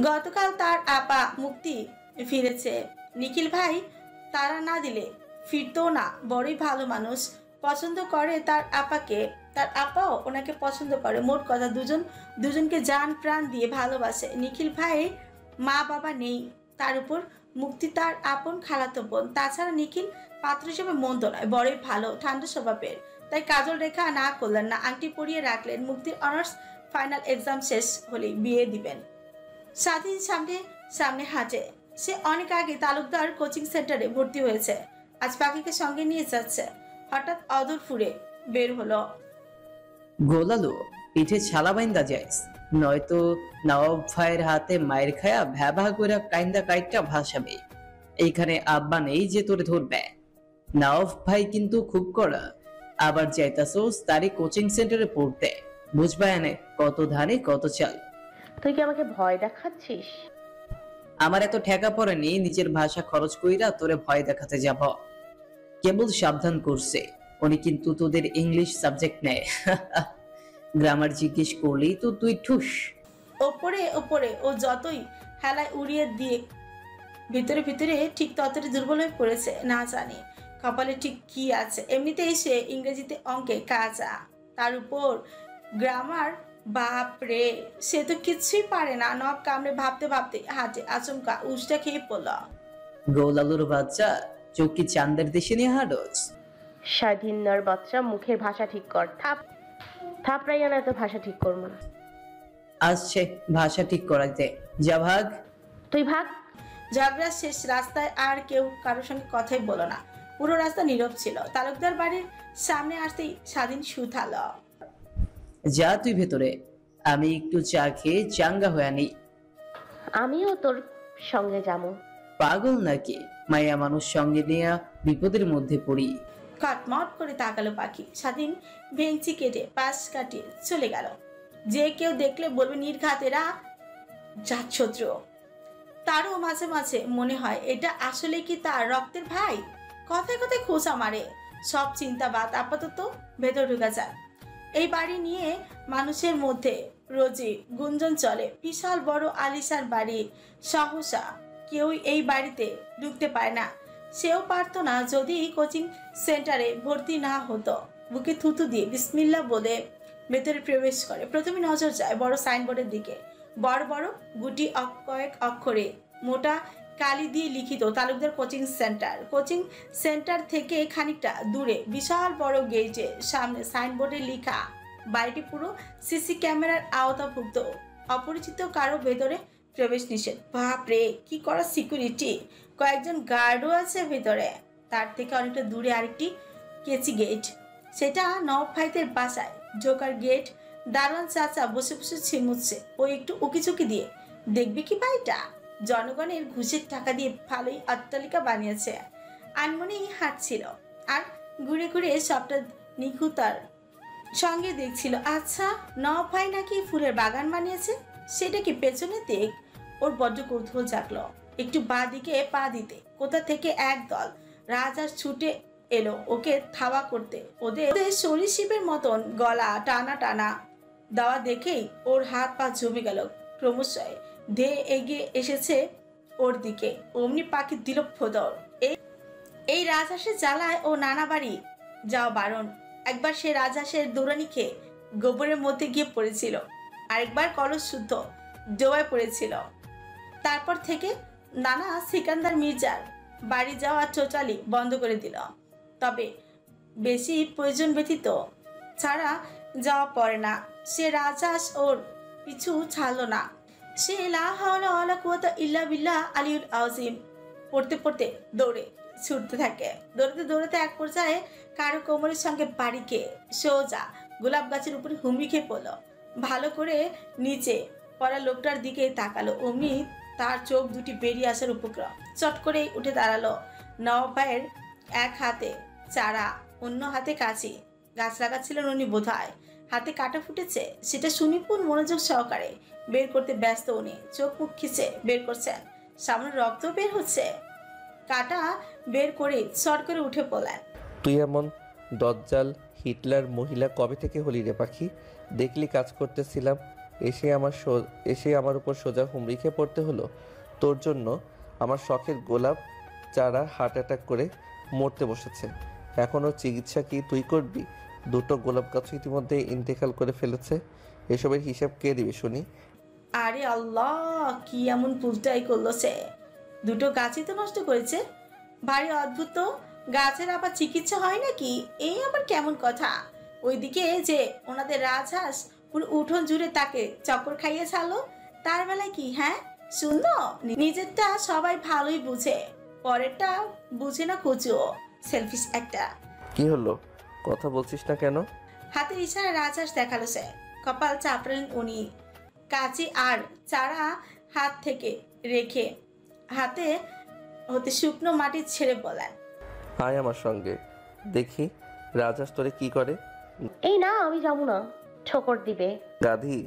গতকাল তার আপা মুক্তি ফিরেছে। নিখিল ভাই তারা না দিলে ফিরতো না। বড়ই ভালো মানুষ, পছন্দ করে তার আপাকে, তার আপাও ওনাকে পছন্দ করে। মোট কথা দুজনকে জান প্রাণ দিয়ে ভালোবাসে। নিখিল ভাইয়ের মা বাবা নেই, তার উপর মুক্তি তার আপন খালাতো বোন। তাছাড়া নিখিল পাত্র হিসেবে মন্দ নয়, বড়ই ভালো, ঠান্ডা স্বভাবের। তাই কাজল রেখা না করলেন না, আংটি পরিয়ে রাখলেন। মুক্তির অনার্স ফাইনাল এক্সাম শেষ হলেই বিয়ে দিবেন। স্বাধীন সামনে হাঁটে। সে অনেক আগে তালুকদার কোচিং সেন্টারে ভর্তি হয়েছে। আজ পাখিকে সঙ্গে নিয়ে যাচ্ছে। হঠাৎ অদূর ফুরে বের হলো। গোলালো পিঠে ছালা বাইন্দা যাইস, নয়তো নওয়াব ভাইয়ের হাতে মায়ের খায়া ভ্যাভা করে কাইন্দা কাইটটা ভাসাবে। এইখানে আব্বা নেই যে তোরে ধরবে। নওয়াব ভাই কিন্তু খুব কড়া, আবার যাইতাছোস তারই কোচিং সেন্টারে পড়তে। বুঝবা এনে কত ধানে কত চাল। তুই কি আমাকে ভয় দেখাচ্ছিস? আমার এত ঠেকা পড়েনি নিজের ভাষা খরচ কইরা তোরে ভয় দেখাতে যাব। কেবল সাবধান করছে, উনি কিন্তু তোদের ইংলিশ সাবজেক্ট নেয়। গ্রামার জিজ্ঞেস করলেই তো তুই ঠুস। ওপরে ও যতই হেলায় উড়িয়ে দিয়ে ভিতরে ঠিক ততটাই দুর্বল হয়ে পড়েছে। না জানি কপালে ঠিক কি আছে। এমনিতেই সে ইংরেজিতে অঙ্কে কাঁচা, তার উপর গ্রামার, বাপ রে, সে তো কিছুই পারে না। নব কামড়ে ভাবতে হাতে আচমকা উষ্টা খেয়ে পড়ল। গোলালুর বাচ্চা, চোখ কি চান্দের দেশে নিয়ে হাঁটস? স্বাধীনার বাচ্চা, মুখের ভাষা ঠিক কর। থাপড়াইয়া না, তো ভাষা ঠিক করবো না। আসছে ভাষা ঠিক করাইতে, যা ভাগ। তুই ভাগ। ঝগড়া শেষ। রাস্তায় আর কেউ কারোর সঙ্গে কথাই বলো না। পুরো রাস্তা নীরব ছিল। তালুকদার বাড়ির সামনে আসতেই স্বাধীন শুথালো। যা তুই ভেতরে, আমি একটু চা খেয়ে চাঙ্গা হয়ে নেই। আমিও তোর সঙ্গে যাবো। পাগল নাকি? মায়া মানুষ সঙ্গে নিয়ে বিপদের মধ্যে পড়ি। কটমট করে তাকালো পাখি। স্বাধীন ভেঙচি কেটে পাশ কাটিয়ে চলে গেল। যে কেউ দেখলে বলবে নির্ঘাত এরা জাতশত্রু। তারও মাঝে মাঝে মনে হয় এটা আসলে কি তার রক্তের ভাই। কথায় কথায় খোঁচা মারে। সব চিন্তাবাদ আপাতত ভেতর ঢুকা যায়। এই বাড়ি নিয়ে মানুষের মধ্যে রোজই গুঞ্জন চলে। বিশাল বড় আলিশান বাড়ি, সহসা কেউই এই বাড়িতে ঢুকতে পায় না। সেও পারতো না যদি কোচিং সেন্টারে ভর্তি না হতো। বুকে থুতু দিয়ে বিসমিল্লাহ বলে ভেতরে প্রবেশ করে। প্রথমে নজর যায় বড় সাইনবোর্ডের দিকে। বড় বড় গুটি কয়েক অক্ষরে মোটা কালি দিয়ে লিখিত Talukdar coaching centre. Coaching centre থেকে খানিকটা দূরে বিশাল বড় গেটের সামনে সাইনবোর্ডে লেখা, বাড়িটি পুরো সিসি ক্যামেরার আওতাভুক্ত। অপরিচিত কারো ভেতরে প্রবেশ নিষেধ। বাপরে, কি করা সিকিউরিটি! কয়েকজন গার্ডও আছে ভেতরে। তার থেকে অনেকটা দূরে আরেকটি কেচি গেট, সেটা নবাব ভাইদের বাসায় ঢোকার গেট। দারোয়ান চাচা বসে বসে ছিমুচ্ছে। ও একটু উকিঝুঁকি দিয়ে দেখবে কি বাড়িটা। জনগণের ঘুষের টাকা দিয়ে ভালোই অট্টালিকা বানিয়েছে। আনমনেই হাঁটছিল আর ঘুরে ঘুরে সবটা নিখুঁতার সঙ্গে দেখছিল। আচ্ছা, নবাব ভাই নাকি ফুলের বাগান বানিয়েছে, সেটা কি পেছনে দেখ। ওর বড্ড কৌতূহল জাগলো। একটু বাঁ দিকে পা দিতে কোথা থেকে একদল রাজহাঁস ছুটে এলো ওকে ধাওয়া করতে। ওদের সরীসৃপের মতন গলা টানা টানা দেওয়া দেখেই ওর হাত পা জমে গেল। ক্রমশই ধেয়ে এগিয়ে এসেছে ওর দিকে। অমনি পাখি দিল ফোদর। এই রাজহাঁসের জ্বালায় ও নানা বাড়ি যাওয়া বারণ। একবার সে রাজহাঁসের দৌড়ানি খেয়ে গোবরের মধ্যে গিয়ে পড়েছিল, আরেকবার কলস শুদ্ধ ডোবায় পড়েছিল। তারপর থেকে নানা সিকান্দার মির্জার বাড়ি যাওয়া টোটালি বন্ধ করে দিল। তবে বেশি প্রয়োজন ব্যতীত ছাড়া যাওয়া পড়ে না। সে রাজহাঁস ওর পিছু ছাড়লো না। সে লা হাওলা ওয়ালা কুওয়াতা ইল্লা বিল্লাহ আলিউল আযীম পড়তে পড়তে দৌড়ে ছুটতে থাকে। দৌড়াতে দৌড়াতে এক পর্যায়ে কারো কোমরের সঙ্গে বাড়ি খেয়ে সোজা গোলাপ গাছের উপরে হুমড়ি খেয়ে পড়ল। ভালো করে নিচে পড়া লোকটার দিকে তাকালো। অমনি তার চোখ দুটি বেরিয়ে আসার উপক্রম। চট করেই উঠে দাঁড়ালো। নবাব ভাইয়ের এক হাতে চারা, অন্য হাতে কাঁচি। গাছ লাগাচ্ছিলেন উনি বোধহয়। হাতে কাটা ফুটেছে, সেটা সুনিপুণ মনোযোগ সহকারে বের করতে ব্যস্ত উনি। চোখ মুখ খিচে বের করছেন, সামনে রক্ত বের হচ্ছে। কাটা বের করে চট করে উঠে পড়লেন। তুই এমন দজ্জাল হিটলার মহিলা কবে থেকে হলি রে পাখি? দেখলি কাজ করতেছিলাম, এসে আমার উপর সোজা হুমড়ি খেয়ে পড়তে হলো। তোর জন্য আমার শখের গোলাপ চারা হার্ট অ্যাটাক করে মরতে বসেছে। এখনও চিকিৎসা কি তুই করবি? দুটো গোলাপ গাছ ইতিমধ্যে ইন্তেকাল করে ফেলেছে। এসবের হিসাব কে দিবে শুনি? আরে আল্লাহ, কি এমন পুলটাই করলো সে! দুটো গাছই তো নষ্ট করেছে। ভারী অদ্ভুত তো, গাছের আবার চিকিৎসা হয় নাকি? এই আবার কেমন কথা? ওইদিকে যে ওনাদের রাজহাঁস পুরো উঠোন জুড়ে তাকে চক্কর খাইয়ে ছাড়লো, তার বেলায় কি? হ্যাঁ, শুনলো, নিজেরটা সবাই ভালোই বুঝে, পরেরটা বুঝে না কুচুও। সেলফিশ একটা। কি হলো, কথা বলছিস না কেন? হাতের ইশারা রাজহাঁস দেখালো সে। কপাল চাপড়েন উনি। কাঁচি আর চারা হাত থেকে রেখে হাতে হতে শুকনো মাটি ছেড়ে বলেন, আয় আমার সঙ্গে, দেখি রাজহাঁস তোরে কি করে। এই না, আমি যাবো না, ঠোকর দিবে। গাধি,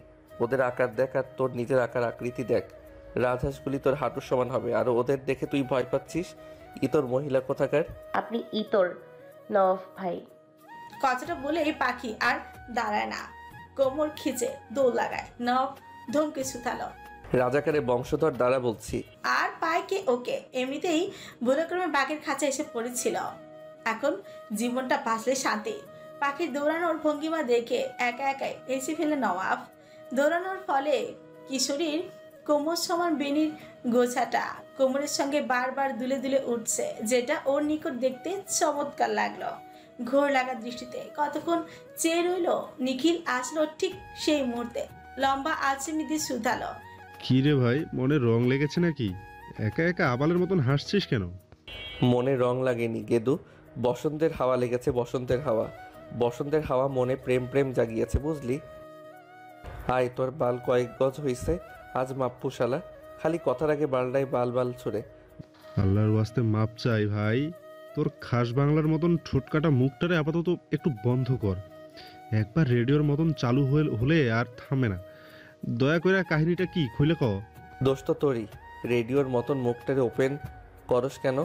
ওদের আকার দেখ আর তোর নিজের আকার আকৃতি দেখ। রাজহাঁসগুলি তোর হাঁটুর সমান হবে, আর ওদের দেখে তুই ভয় পাচ্ছিস। ইতর মহিলা কোথাকার। আপনি ইতর নওয়াব ভাই। কথাটা বলে এই পাখি আর দাঁড়ায় না, কোমর খিচে দৌড় লাগায়। নব ধমকে ছুতালো, রাজাকারের বংশধর দ্বারা বলছি। আর পায় কে ওকে? এমনিতেই ভুলক্রমে বাঘের খাঁচা এসে পড়েছিল। এখন জীবনটা বাঁচলে শান্তি। পাখির দৌড়ানোর ভঙ্গিমা দেখে একা একাই হেসে ফেলে নওয়াব। দৌড়ানোর ফলে কিশোরীর কোমর সমান বেনির গোছাটা কোমরের সঙ্গে বারবার দুলে দুলে উঠছে, যেটা ওর নিকট দেখতে চমৎকার লাগলো। ঘোর লাগা দৃষ্টিতে কতক্ষণ চেয়ে রইল। নিখিল আসলো ঠিক সেই মুহূর্তে। লম্বা আঁচড়ি দিয়ে শুধালো, কি রে ভাই, মনে রং লেগেছে নাকি? একা একা আবালের মতন হাসছিস কেন? মনে রং লাগেনি গেদু, বসন্তের হাওয়া লেগেছে। বসন্তের হাওয়া, বসন্তের হাওয়া মনে প্রেম প্রেম জাগিয়েছে, বুঝলি? আয়, তোর বাল কয়েক গজ হইছে আজ মাপ্পু শালা। খালি কথার আগে বালটাই বাল বাল ছুড়ে। আল্লাহর ওয়াস্তে মাপ চাই ভাই, তোর খাস বাংলার মতন ঠোঁটকাটা মুখটারে আপাতত একটু বন্ধ কর। একবার রেডিওর মতন চালু হলে আর থামে না। দয়া করে কাহিনীটা কি খুলে ক। দোষ তো তোরই। রেডিওর মতন মুখটারে ওপেন করস কেন?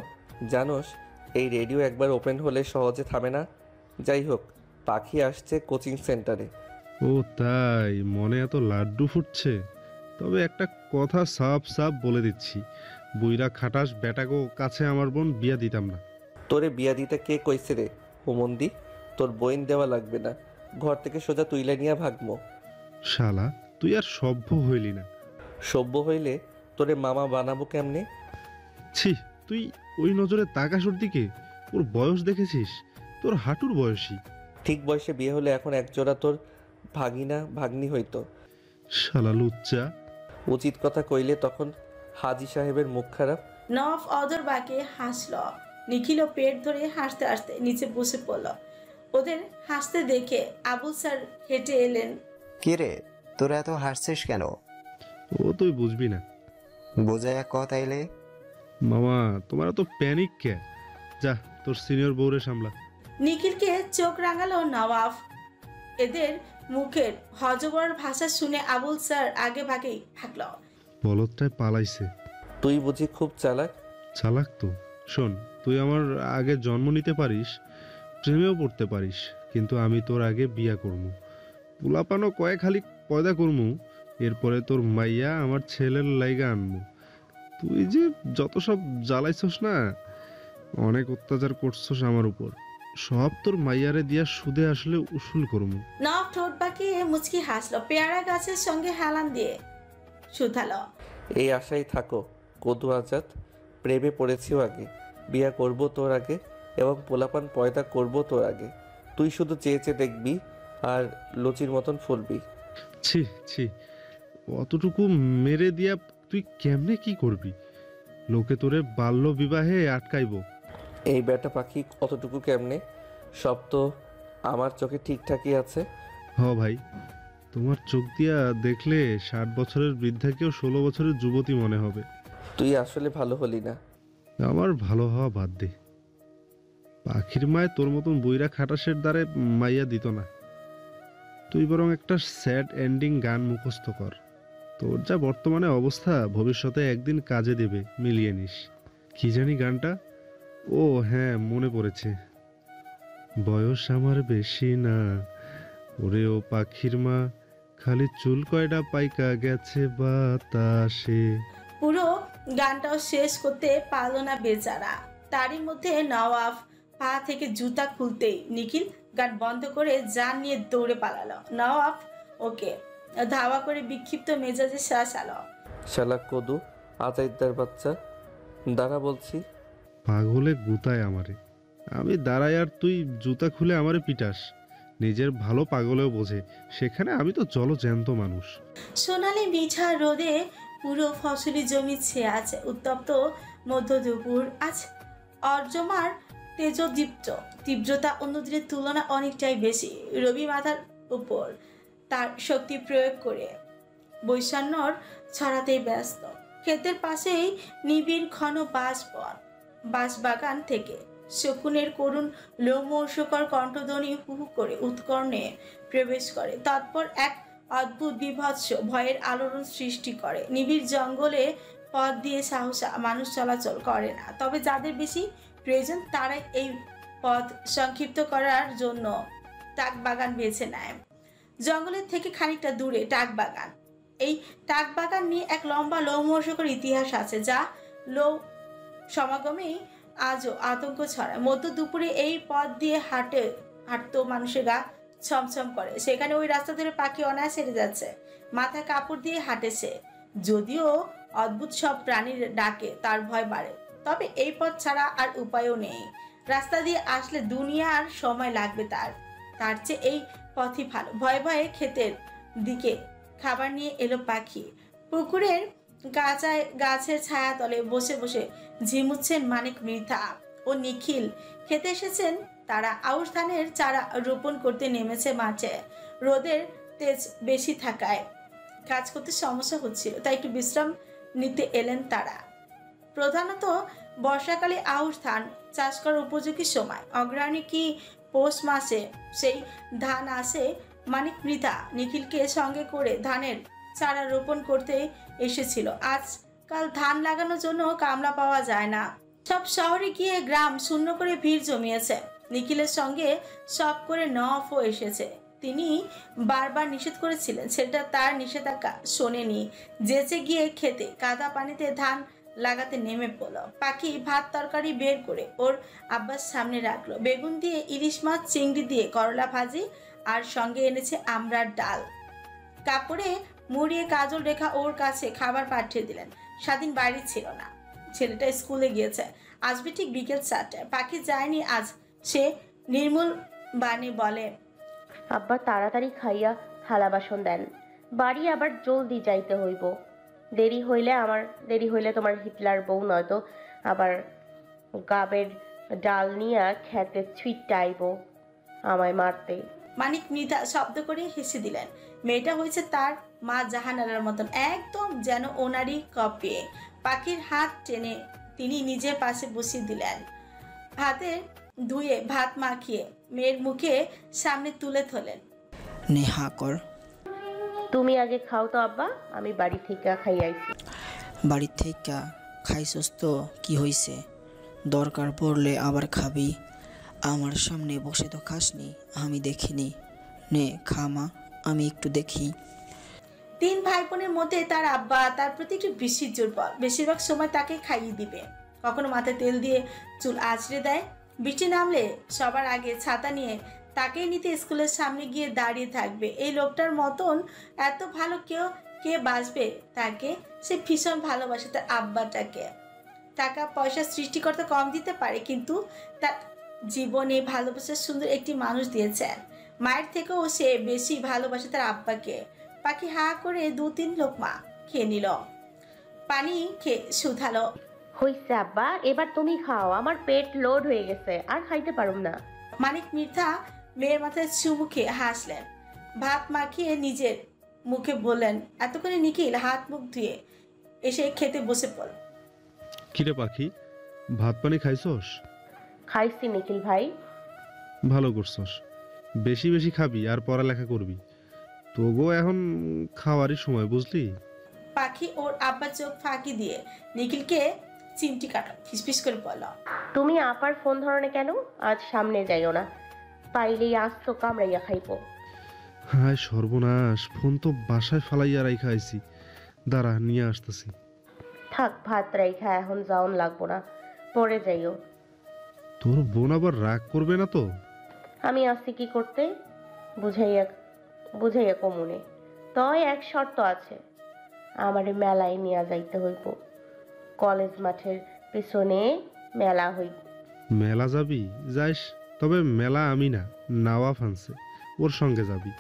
জানোস এই রেডিও একবার ওপেন হলে সহজে থামে না। যাই হোক, পাখি আসছে কোচিং সেন্টারে। ও তাই, মনে এত লাড্ডু ফুটছে? তবে একটা কথা সাফ সাফ বলে দিচ্ছি, বুইরা খাটাস বেটাগো কাছে আমার বোন বিয়া দিতাম না। তোরে বিয়া দিতে কে কইছে রে হুমন্দি? তোর বইন দেওয়া লাগবে না, ঘর থেকে সোজা তুইলে নিয়ে ভাগমো। শালা তুই আর সভ্য হইলি না। সভ্য হইলে তোরে মামা বানাবো কেমনে? ছি, তুই ওই নজরে তাকাস ওর দিকে? ওর বয়স দেখেছিস? তোর হাঁটুর বয়সী। ঠিক বয়সে বিয়ে হলে এখন একজোড়া তোর ভাগিনা ভাগ্নি হইতো। শালা লুচ্চা। উচিত কথা কইলে তখন হাজি সাহেবের মুখ খারাপ। নওয়াব অদর বাঁকে হাসল। নিখিলও পেট ধরে হাসতে হাসতে নিচে বসে পড়ল। ওদের হাসতে দেখে আবুল স্যার হেঁটে এলেন। কিরে তোরা এত হাসছিস কেন? ও তুই বুঝবি না। বোঝায়া ক তাইলে। মামা তোমার তো প্যানিক কে? যা তোর সিনিয়র বউরে সামলা। নিখিলকে চোখ রাঙালো নওয়াব। এদের মুখের হজবর ভাষা শুনে আবুল স্যার আগে ভাগেই থাকল। বলদটায় পালাইছে। তুই বুঝি খুব চালাক? চালাক তো। শোন, তুই আমার আগে জন্ম নিতে পারিস, প্রেমেও পড়তে পারিস, কিন্তু আমি তোর আগে বিয়া করবো, পোলাপানো কয়েক খালি পয়দা করমু, এরপরে তোর মাইয়া আমার ছেলের লাইগা আনমু। তুই যে যত সব জ্বালাইছস না, অনেক অত্যাচার করছস আমার উপর, সব তোর মাইয়ারে দিয়া সুদে আসলে উসুল করমু। নওয়াব ঠোঁট বাঁকিয়ে মুচকি হাসলো। পেয়ারা গাছের সঙ্গে হেলান দিয়ে শুধালো। এই আশাই থাকো কদু আজাদ। প্রেমে পড়েছিও আগে, বিয়া করব তোর আগে, এবং পোলাপান পয়দা করব তোর আগে। তুই শুধু চেয়ে চেয়ে দেখবি আর লচির মতন ফুলবি। ছি ছি, অতটুকু মেরে দিয়া তুই কেমনে কি করবি? লোকে তোরে বাল্য বিবাহে আটকাইব। এই বেটা পাখি কতটুকু কেমনে? সব তো আমার চোখে ঠিকঠাকই আছে। হ ভাই, তোমার চোখ দিয়া দেখলে 60 বছরের বৃদ্ধাকেও 16 বছরের যুবতী মনে হবে। তুই আসলে ভালো হলি না। আমার ভালো হওয়া বাদ দে। পাখির মায় তোর মতন বইরা খাটাসের দ্বারে মাইয়া দিত না। তুই বরং একটা স্যাড এন্ডিং গান মুখস্থ কর। তোর যা বর্তমানে অবস্থা, ভবিষ্যতে একদিন কাজে দেবে, মিলিয়ে নিস। কি জানি গানটা? ও হ্যাঁ, মনে পড়েছে। বয়স আমার বেশি না, ওরে ও পাখির মা, খালি চুল কয়টা পাইকা গেছে বাতাসে। পুরো গানটাও শেষ করতে পারল না বেচারা। তারই মধ্যে নওয়াব পা থেকে জুতা খুলতেই নিখিল গান বন্ধ করে জান নিয়ে দৌড়ে পালালো। নওয়াব ওকে ধাওয়া করে বিক্ষিপ্ত মেজাজে শ্বাস আলো। শালা কদু আজাইদার বাচ্চা, দাঁড়া বলছি। পাগলে গুতায় আমারে, আমি দাঁড়াই আর তুই জুতা খুলে আমারে পিটাস। নিজের ভালো পাগলেও বোঝে, সেখানে আমি তো জ্যান্ত মানুষ। সোনালি মিঠা রোদে পুরো ফসলি জমি ছেয়ে আছে। উত্তপ্ত মধ্য দুপুর। আজ অর্জমার তেজদীপ্ত তীব্রতা অন্য দিনের তুলনা অনেকটাই বেশি। রবি মাথার উপর তার শক্তি প্রয়োগ করে বৈষণ্যর ছড়াতেই ব্যস্ত। ক্ষেতের পাশেই নিবিড় ঘন বাঁশবাগান থেকে শকুনের করুণ লোমহর্ষকর কণ্ঠধ্বনি হু হু করে উৎকর্ণে প্রবেশ করে। তৎপর এক অদ্ভুত বিভৎস ভয়ের আলোড়ন সৃষ্টি করে। নিবিড় জঙ্গলে পথ দিয়ে সাহসা মানুষ চলাচল করে না, তবে যাদের বেশি প্রয়োজন তারাই এই পথ সংক্ষিপ্ত করার জন্য টাক বাগান বেছে নেয়। জঙ্গলের থেকে খানিকটা দূরে টাক বাগান। এই টাক বাগান নিয়ে এক লম্বা লোমহর্ষকর ইতিহাস আছে, যা লোক সমাগমেই আজও আতঙ্ক ছড়ায়। মধ্য দুপুরে এই পথ দিয়ে হাঁটতো মানুষের গা ছমছম করে। সেখানে ওই রাস্তা ধরে পাখি অনায়াসে হেঁটে যাচ্ছে, মাথায় কাপড় দিয়ে হাঁটেছে। যদিও অদ্ভুত সব প্রাণীর ডাকে তার ভয় বাড়ে, তবে এই পথ ছাড়া আর উপায়ও নেই। রাস্তা দিয়ে আসলে দুনিয়ার সময় লাগবে তার চেয়ে এই পথই ভালো। ভয়ে ভয়ে ক্ষেতের দিকে খাবার নিয়ে এলো পাখি। পুকুরের গাছের ছায়া তলে বসে বসে ঝিমুচ্ছেন মানিক মৃধা ও নিখিল। খেতে এসেছেন তারা। আউশ ধানের চারা রোপণ করতে নেমেছে মাঠে। রোদের তেজ বেশি থাকায় কাজ করতে সমস্যা হচ্ছিল, তাই একটু বিশ্রাম নিতে এলেন তারা। প্রধানত বর্ষাকালে আউশ ধান চাষ করার উপযোগী সময়। অগ্রহায়ণে কি পৌষ মাসে সেই ধান আসে। মানিক মৃধা নিখিলকে সঙ্গে করে ধানের চারা রোপণ করতে এসেছিল। আজকাল ধান লাগানোর জন্য কামলা পাওয়া যায় না, সব শহরে গিয়ে গ্রাম শূন্য করে ভিড় জমিয়েছে। নিখিলের সঙ্গে সব করে নওয়াবও এসেছে। তিনি বারবার নিষেধ করেছিলেন, সেটা তার নিষেধাজ্ঞা শোনেনি। যেচে গিয়ে খেতে কাদা পানিতে ধান লাগাতে নেমে পড়লো। পাখি ভাত তরকারি বের করে ওর আব্বার সামনে রাখলো। বেগুন দিয়ে ইলিশ মাছ, চিংড়ি দিয়ে করলা ভাজি, আর সঙ্গে এনেছে আমড়ার ডাল। কাপড়ে মুড়িয়ে কাজল রেখা ওর কাছে খাবার পাঠিয়ে দিলেন। স্বাধীন বাড়ি ছিল না, ছেলেটা স্কুলে গিয়েছে, আসবে ঠিক বিকেল 4টায়। পাখি যায়নি আজ। সে নির্মূল বাণী বলে, আব্বা তাড়াতাড়ি খাইয়া থালা বাসন দেন, বাড়ি আবার জলদি যাইতে হইব। দেরি হইলে তোমার হিটলার বউ নয়তো আবার গাবের ডাল নিয়া খেতে ছুইটটা আইব আমায় মারতে। মানিক মৃধা শব্দ করে হেসে দিলেন। মেয়েটা হয়েছে তার মা জাহানারার মতন, একদম যেন ওনারই কপি। পাখির হাত টেনে তিনি নিজের পাশে বসিয়ে দিলেন। হাতে ধুয়ে ভাত মাখিয়ে মেয়ের মুখে সামনে তুলে ধরলেন। নেহা কর। তুমি আগে খাও তো আব্বা, আমি বাড়ি থেকে খাই আইছি। বাড়ি থেকে খাইছস তো কি হইছে? দরকার পড়লে আবার খাবি। আমার সামনে বসে তো খাসনি, আমি দেখিনি। নে খা মা, আমি একটু দেখি। 3 ভাই বোনের মধ্যে তার আব্বা তার প্রতি একটু বেশি দুর্বল। বেশিরভাগ সময় তাকে খাইয়ে দিবে। কখনো মাথায় তেল দিয়ে চুল আঁচড়ে দেয়। বৃষ্টি নামলে সবার আগে ছাতা নিয়ে তাকেই নিতে স্কুলের সামনে গিয়ে দাঁড়িয়ে থাকবে। এই লোকটার মতন এত ভালো কে বাঁচবে তাকে? সে ভীষণ ভালোবাসে তার আব্বাটাকে। টাকা পয়সা সৃষ্টিকর্তা কম দিতে পারে, কিন্তু তার জীবনে ভালোবাসার সুন্দর একটি মানুষ দিয়েছেন। মায়ের থেকেও সে বেশি ভালোবাসে তার আব্বাকে। পাখি হা করে 2-3 লোকমা খেয়ে নিল, পানি খেয়ে শুধালো, হইছে আব্বা, এবার তুমি খাও, আমার পেট লোড হয়ে গেছে, আর খাইতে পারুম না। মানিক মৃধা মেয়ের মাথায় চুমু খেয়ে হাসলেন। ভাত মাখিয়ে নিজের মুখে বললেন। এতক্ষণে নিখিল হাত মুখ ধুয়ে এসে খেতে বসে পড়ল। কিরে পাখি, ভাত পানি খাইছস? খাইছি নিখিল ভাই। ভালো করছস, বেশি বেশি খাবি আর পড়ালেখা করবি। তোগো এখন খাওয়ারই সময়, বুঝলি? পাখি ওর আব্বা চোখ ফাঁকি দিয়ে নিখিলকে চিমটি কাটল, ফিসফিস করে বলল, তুমি আপার ফোন ধরনে কেন? আজ সামনে যাইও না, পাইলেই আজ তো কামড়াইয়া খাইবো। হায় সর্বনাশ, ফোন তো বাসায় ফালাইয়া রাইখা আইছি। দাঁড়া, নিয়ে আসতেছি। থাক, ভাত রাইখা এখন যাওন লাগবো না, পরে যাইও। তোর বোন আবার রাগ করবে না তো? আমি আসছি কি করতে, বুঝাইয়া কমুনে। তয় এক শর্ত আছে, আমারে মেলায় নিয়ে যাইতে হইব। কলেজ মাঠের পিছনে মেলা হইব। মেলা যাবি? যাইস, তবে মেলা আমি না, নওয়াব আনছে, ওর সঙ্গে যাবি।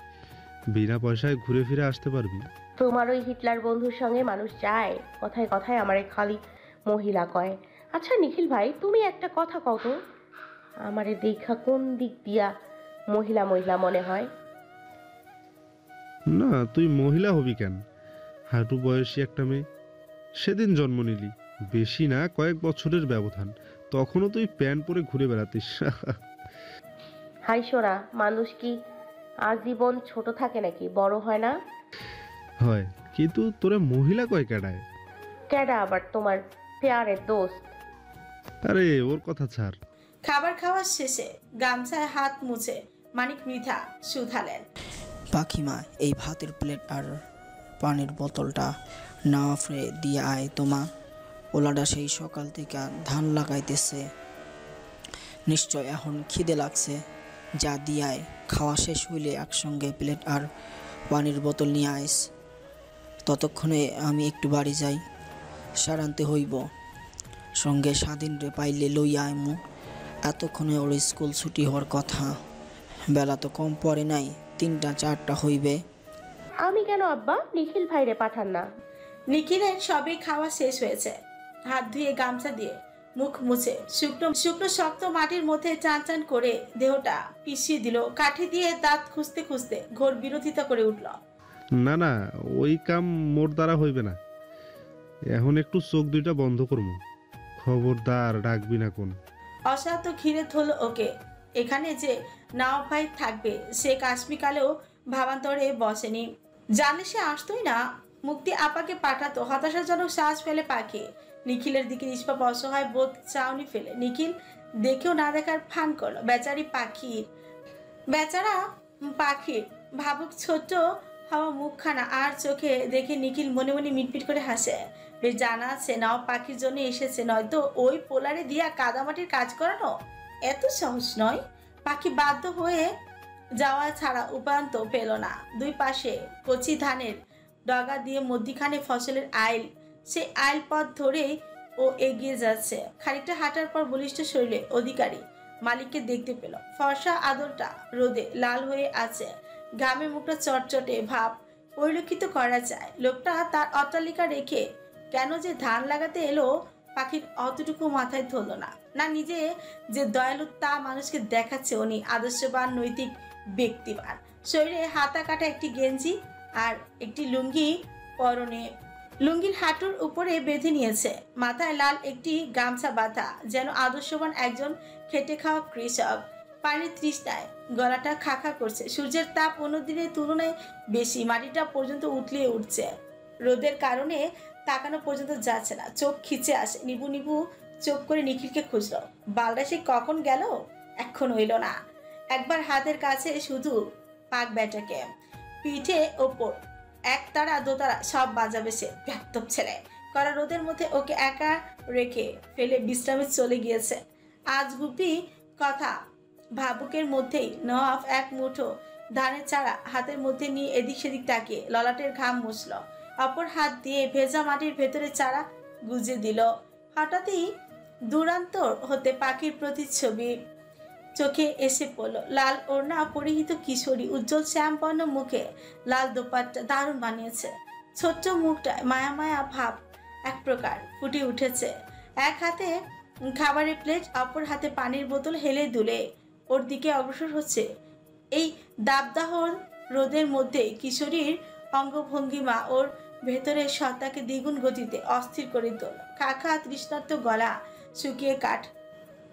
বিনা পয়সায় ঘুরে ফিরে আসতে পারবি। তোমার ওই হিটলার বন্ধুর সঙ্গে মানুষ যায়? কথায় কথায় আমারে খালি মহিলা কয়। আচ্ছা নিখিল ভাই, তুমি একটা কথা কও তো, আমারে দেখা কোন দিক দিয়া মহিলা মহিলা মনে হয়? না, তুই মহিলা হবি কেন? হাঁটু বয়সী একটা মেয়ে, সেদিন জন্ম নিলি, বেশি না কয়েক বছরের ব্যবধান, তখনও তুই প্যান্ট পরে ঘুরে বেড়াতিস। হাই সোনা, মানুষ কি আজীবন ছোট থাকে নাকি, বড় হয় না? হয়, কিন্তু তোরে মহিলা কয় কেডায়? কেডা আবার তোমার পেয়ারের দোস্ত? আরে ওর কথা ছাড়। খাবার খাওয়ার শেষে গামছায় হাত মুছে মানিক মৃধা শুধালেন, পাখিমা, এই ভাতের প্লেট আর পানির বোতলটা না ফ্রে দিয়ে আয় তোমা। ওলাটা সেই সকাল থেকে ধান লাগাইতেছে, নিশ্চয় এখন খিদে লাগছে। যা দিয়ায়, খাওয়া শেষ হইলে একসঙ্গে প্লেট আর পানির বোতল নিয়ে আইস। ততক্ষণে আমি একটু বাড়ি যাই, সারান্তে হইব। সঙ্গে স্বাধীন রে পাইলে লইয়া আইমু। এতক্ষণে ওর স্কুল ছুটি হওয়ার কথা, বেলা তো কম পড়ে নাই, 3টা-4টা হইবে। আমি কেন আব্বা, নিখিল ভাইরে পাঠান না? নিখিলের সবই খাওয়া শেষ হয়েছে। হাত ধুয়ে গামছা দিয়ে মুখ মুছে শুকনো শুকনো শক্ত মাটির মধ্যে চান চান করে দেহটা পিষিয়ে দিল। কাঠি দিয়ে দাঁত খুঁজতে খুঁজতে ঘোর বিরোধিতা করে উঠল, না না, ওই কাম মোর দ্বারা হইবে না। এখন একটু চোখ দুইটা বন্ধ করবো, খবরদার ডাকবি না কোন। অসাধ্য ঘিরে ধরল ওকে। এখানে যে নওয়াব ভাই থাকবে সে কাশ্মীকালেও ভাবান্তরে বসেনি। জানলে সে আসতোই না। মুক্তি আপাকে পাঠাতো। হতাশাজনক শ্বাস ফেলে পাখি নিখিলের দিকে নিষ্পাপ অসহায় বোধ চাউনি ফেলে। নিখিল দেখেও না দেখার ফান করলো। বেচারা পাখির ভাবুক ছোট হওয়া মুখখানা আর চোখে দেখে নিখিল মনে মনে মিটমিট করে হাসে। বেশ জানা আছে নাও পাখির জন্য এসেছে, নয়তো ওই পোলারে দিয়া কাদামাটির কাজ করানো এত সহজ নয়। পাখি বাধ্য হয়ে যাওয়া ছাড়া উপায়ন্ত পেল না। দুই পাশে কচি ধানের ডগা দিয়ে মধ্যিখানে ফসলের আইল, সেই আইল পথ ধরেই ও এগিয়ে যাচ্ছে। খানিকটা হাঁটার পর বলিষ্ঠ শরীরে অধিকারী মালিককে দেখতে পেল। ফর্সা আদরটা রোদে লাল হয়ে আছে, ঘামে মুখটা চটচটে ভাব পরিলক্ষিত করা যায়। লোকটা তার অট্টালিকা রেখে কেন যে ধান লাগাতে এলো পাখির অতটুকু মাথায় ধরল না। না নিজে যে দয়ালু তা মানুষকে দেখাচ্ছে উনি আদর্শবান, নৈতিক ব্যক্তিবান। শরীরে হাতা কাটা একটি গেঞ্জি আর একটি লুঙ্গি পরনে, লুঙ্গির হাঁটুর উপরে বেঁধে নিয়েছে, মাথায় লাল একটি গামছা বাঁধা, যেন আদর্শবান একজন খেটে খাওয়া কৃষক। পানির তৃষ্ণায় গলাটা খাখা করছে। সূর্যের তাপ অন্যদিনের তুলনায় বেশি, মাটিটা পর্যন্ত উতলিয়ে উঠছে। রোদের কারণে তাকানো পর্যন্ত যাচ্ছে না, চোখ খিচে আসে। নিবু নিবু চোখ করে নিখিলকে খুঁজল। বালটা সে কখন গেল, এখন হইল না। একবার হাতের কাছে শুধু পাক ব্যাটাকে, পিঠে ওপর একতারা দোতারা সব বাজাবে সে। ব্যক্তব ছেলে করা রোদের মধ্যে ওকে একা রেখে ফেলে বিশ্রামে চলে গিয়েছে। আজ গুপি কথা ভাবুকের মধ্যেই নওয়াব এক মুঠো ধানের চারা হাতের মধ্যে নিয়ে এদিক সেদিক তাকিয়ে ললাটের ঘাম মুছল। অপর হাত দিয়ে ভেজা মাটির ভেতরে চারা গুজে দিল। হঠাৎই দূরান্তর হতে পাখির প্রতিচ্ছবি চোখে এসে পড়ল। লাল ওড়না পরিহিত কিশোরী, উজ্জ্বল শ্যামবর্ণ মুখে লাল দোপাট্টা দারুণ বানিয়েছে। ছোট্ট মুখটায় মায়া মায়া ভাব এক প্রকার ফুটে উঠেছে। এক হাতে খাবারের প্লেট, অপর হাতে পানির বোতল হেলে দুলে ওর দিকে অগ্রসর হচ্ছে। এই দাবদাহ রোদের মধ্যে কিশোরীর অঙ্গভঙ্গিমা ওর ভেতরের সত্তাকে দ্বিগুণ গতিতে অস্থির করে তোল। খাখা তৃষ্ণার্ত গলা শুকিয়ে কাঠ।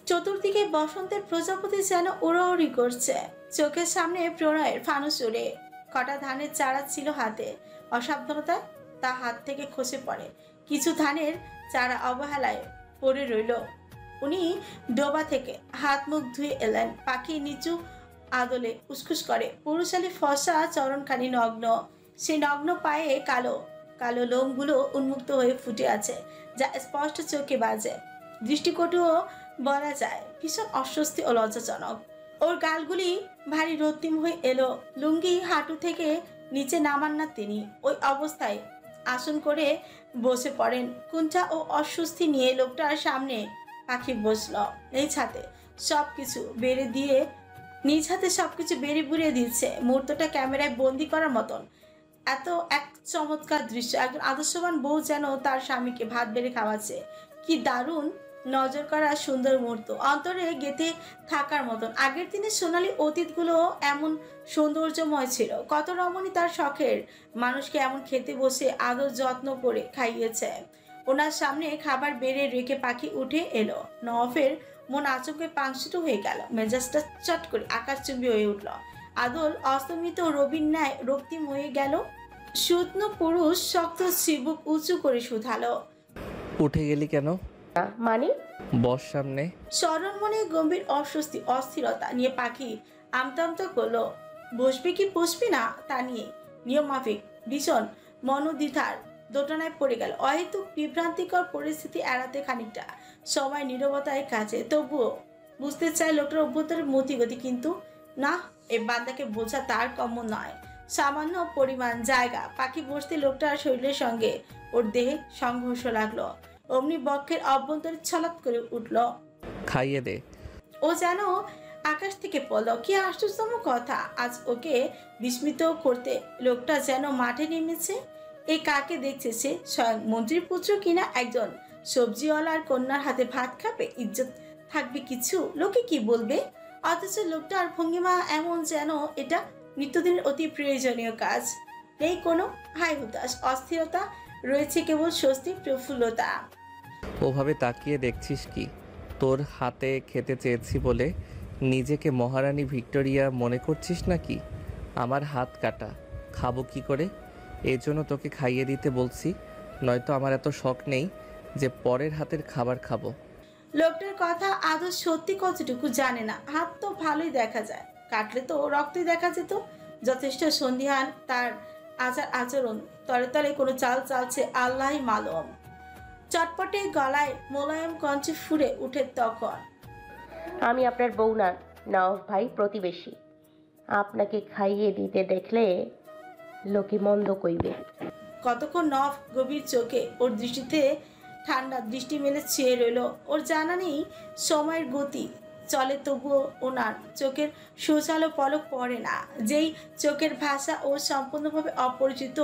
চতুর্দিকে বসন্তের প্রজাপতি যেন উড়োউড়ি করছে। চোখের সামনে প্রণয়ের ফানুস উড়ে। কটা ধানের চারা ছিল হাতে, অসাবধানতায় তা হাত থেকে খসে পড়ে। কিছু ধানের চারা অবহেলায় পড়ে রইল। উনি ডোবা থেকে হাত মুখ ধুয়ে এলেন। পাখি নিচু আদলে উসখুস করে। পুরুষালী ফসা চরণখানি নগ্ন, সেই নগ্ন পায়ে কালো কালো লোমগুলো উন্মুক্ত হয়ে ফুটে আছে, যা স্পষ্ট চোখে বাজে। দৃষ্টিকটুও বলা যায়, ভীষণ অস্বস্তি ও লজ্জাজনক। ওর গালগুলি ভারী রক্তিম হয়ে এলো। লুঙ্গি হাঁটু থেকে নিচে নামান না তিনি। ওই অবস্থায় আসন করে বসে পড়েন। কুণ্ঠা ও অস্বস্তি নিয়ে লোকটার সামনে পাখি বসল। নিজ হাতে সবকিছু বেড়ে বুড়িয়ে দিচ্ছে। মুহূর্তটা ক্যামেরায় বন্দি করার মতন। এত এক চমৎকার দৃশ্য। একজন আদর্শবান বউ যেন তার স্বামীকে ভাত বেড়ে খাওয়াচ্ছে। কি দারুণ নজর করা সুন্দর মুহূর্ত, অন্তরে গেঁথে থাকার মতন। আগের দিনের সোনালী অতীতগুলো এমন সৌন্দর্যময় ছিল। কত রমণী তার শখের মানুষকে এমন খেতে বসে আদর যত্ন করে খাইয়েছে। ওনার সামনে খাবার বেড়ে রেখে পাখি উঠে এলো। নওয়াফের মন আচমকে পাংশুট হয়ে গেল। মেজাজটা চট করে আকাশচুম্বী হয়ে উঠল। আদল অস্তমিত রবির ন্যায় রক্তিম হয়ে গেল। শুকনো পুরুষ শক্ত চিবুক উঁচু করে শুধালো, উঠে গেলি কেন? মানে বস সামনে। স্মরণ মনে গম্ভীর অস্বস্তি অস্থিরতা নিয়ে পাখি আমতা করলো। বসবি কি বসবি না তা নিয়ে নিয়ম মাফিক ভীষণ মনোদ্বিধার দোটানায় পড়ে গেল। অহেতুক বিভ্রান্তিকর পরিস্থিতি এড়াতে খানিকটা সময় নীরবতায় কাছে। তবুও বুঝতে চায় লোকটার অভ্যন্তরের মতিগতি, কিন্তু না, এই বান্দাকে বোঝা তার কম্য নয়। সামান্য পরিমাণ জায়গা পাখি বসতে লোকটার শরীরের সঙ্গে ওর দেহে সংঘর্ষ লাগলো। অমনি বক্ষের অভ্যন্তরে ছলাৎ করে উঠল। খাইয়ে দে। ও যেন আকাশ থেকে পড়ল। কি আশ্চর্যতম কথা, আজ ওকে বিস্মিত করতে লোকটা যেন মাঠে নেমেছে। এই কাকে দেখছে সে? স্বয়ং মন্ত্রীর পুত্র কিনা একজন সবজিওয়ালার কন্যার হাতে ভাত খাবে? ইজ্জত থাকবে কিছু? লোকে কি বলবে? অথচ লোকটার ভঙ্গিমা এমন যেন এটা নিত্যদিনের অতি প্রয়োজনীয় কাজ। নেই কোনো হাই হুতাশ, অস্থিরতা, রয়েছে কেবল স্বস্তি, প্রফুল্লতা। ওভাবে তাকিয়ে দেখছিস কি? তোর হাতে খেতে চেয়েছি বলে নিজেকে মহারানী ভিক্টোরিয়া মনে করছিস নাকি? আমার হাত কাটা, খাবো কি করে? এই জন্য তোকে খাইয়ে দিতে বলছি, নয়তো আমার এত শখ নেই যে পরের হাতের খাবার খাবো। লোকটার কথা আদৌ সত্যি কতটুকু জানে না। হাত তো ভালোই দেখা যায়, কাটলে তো রক্তই দেখা যেত। যথেষ্ট সন্দিহান তার আচার আচরণ, তলে তলে কোনো চাল চালছে আল্লাহই মালুম। চটপটে গলায় মোলায়েম কঞ্চে ফুরে উঠে তখন। আমি আপনার বউ না, নওয়াব ভাই প্রতিবেশী। আপনাকে খাইয়ে দিতে দেখলে লোকে মন্দ কইবে। কতক্ষণ নফ গভীর চোখে ওর দৃষ্টিতে ঠান্ডা দৃষ্টি মেলে চেয়ে রইল। ওর জানা নেই সময়ের গতি চলে, তবুও ওনার চোখের সুচালো পলক পড়ে না। যেই চোখের ভাষা ও সম্পূর্ণভাবে অপরিচিত,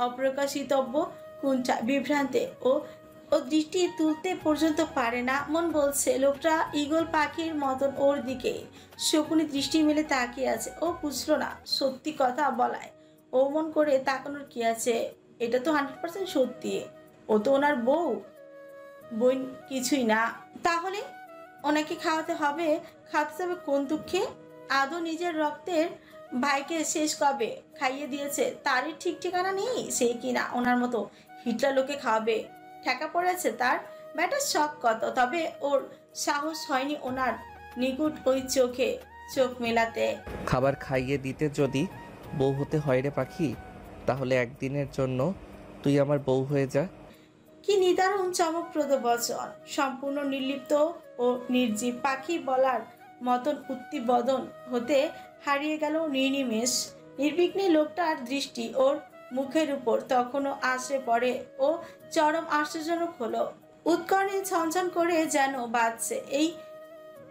অপ্রকাশিতব্য, কুণ্ঠা, বিভ্রান্তে ও দৃষ্টি তুলতে পর্যন্ত পারে না। মন বলছে লোকটা ঈগল পাখির মতন ওর দিকে শকুনি দৃষ্টি মেলে তাকিয়ে আছে। ও বুঝলো না সত্যি কথা বলায় ও মন করে তাকানোর কি আছে। এটা তো 100% সত্যি। ও তো ওনার বউ কিছুই না। তাহলে ওনাকে খাওয়াতে হবে যাবে কোন দুঃখে? আদৌ নিজের রক্তের ভাইকে শেষ কবে খাইয়ে দিয়েছে তারই ঠিক ঠিকানা নেই। সেই কিনা ওনার মতো হিটলার লোকে খাওয়াবে? ঠেকা পড়েছে তার ব্যাটার শখ কত। তবে ওর সাহস হয়নি ওনার নিকুট ওই চোখে চোখ মেলাতে। খাবার খাইয়ে দিতে যদি বউ হতে হয় রে পাখি, তাহলে একদিনের জন্য তুই আমার বউ হয়ে যা। কি নিদারুণ চমকপ্রদ বচন! সম্পূর্ণ নির্লিপ্ত ও নির্জীব পাখি বলার মতন উত্তিবদন হতে হারিয়ে গেল নির্নিমেষ। নির্বিঘ্নে লোকটার দৃষ্টি ওর মুখের উপর তখনও আশ্রে পড়ে ও চরম আশ্চর্যজনক হলো। উৎকর্ণে ছনছন করে যেন বাজছে এই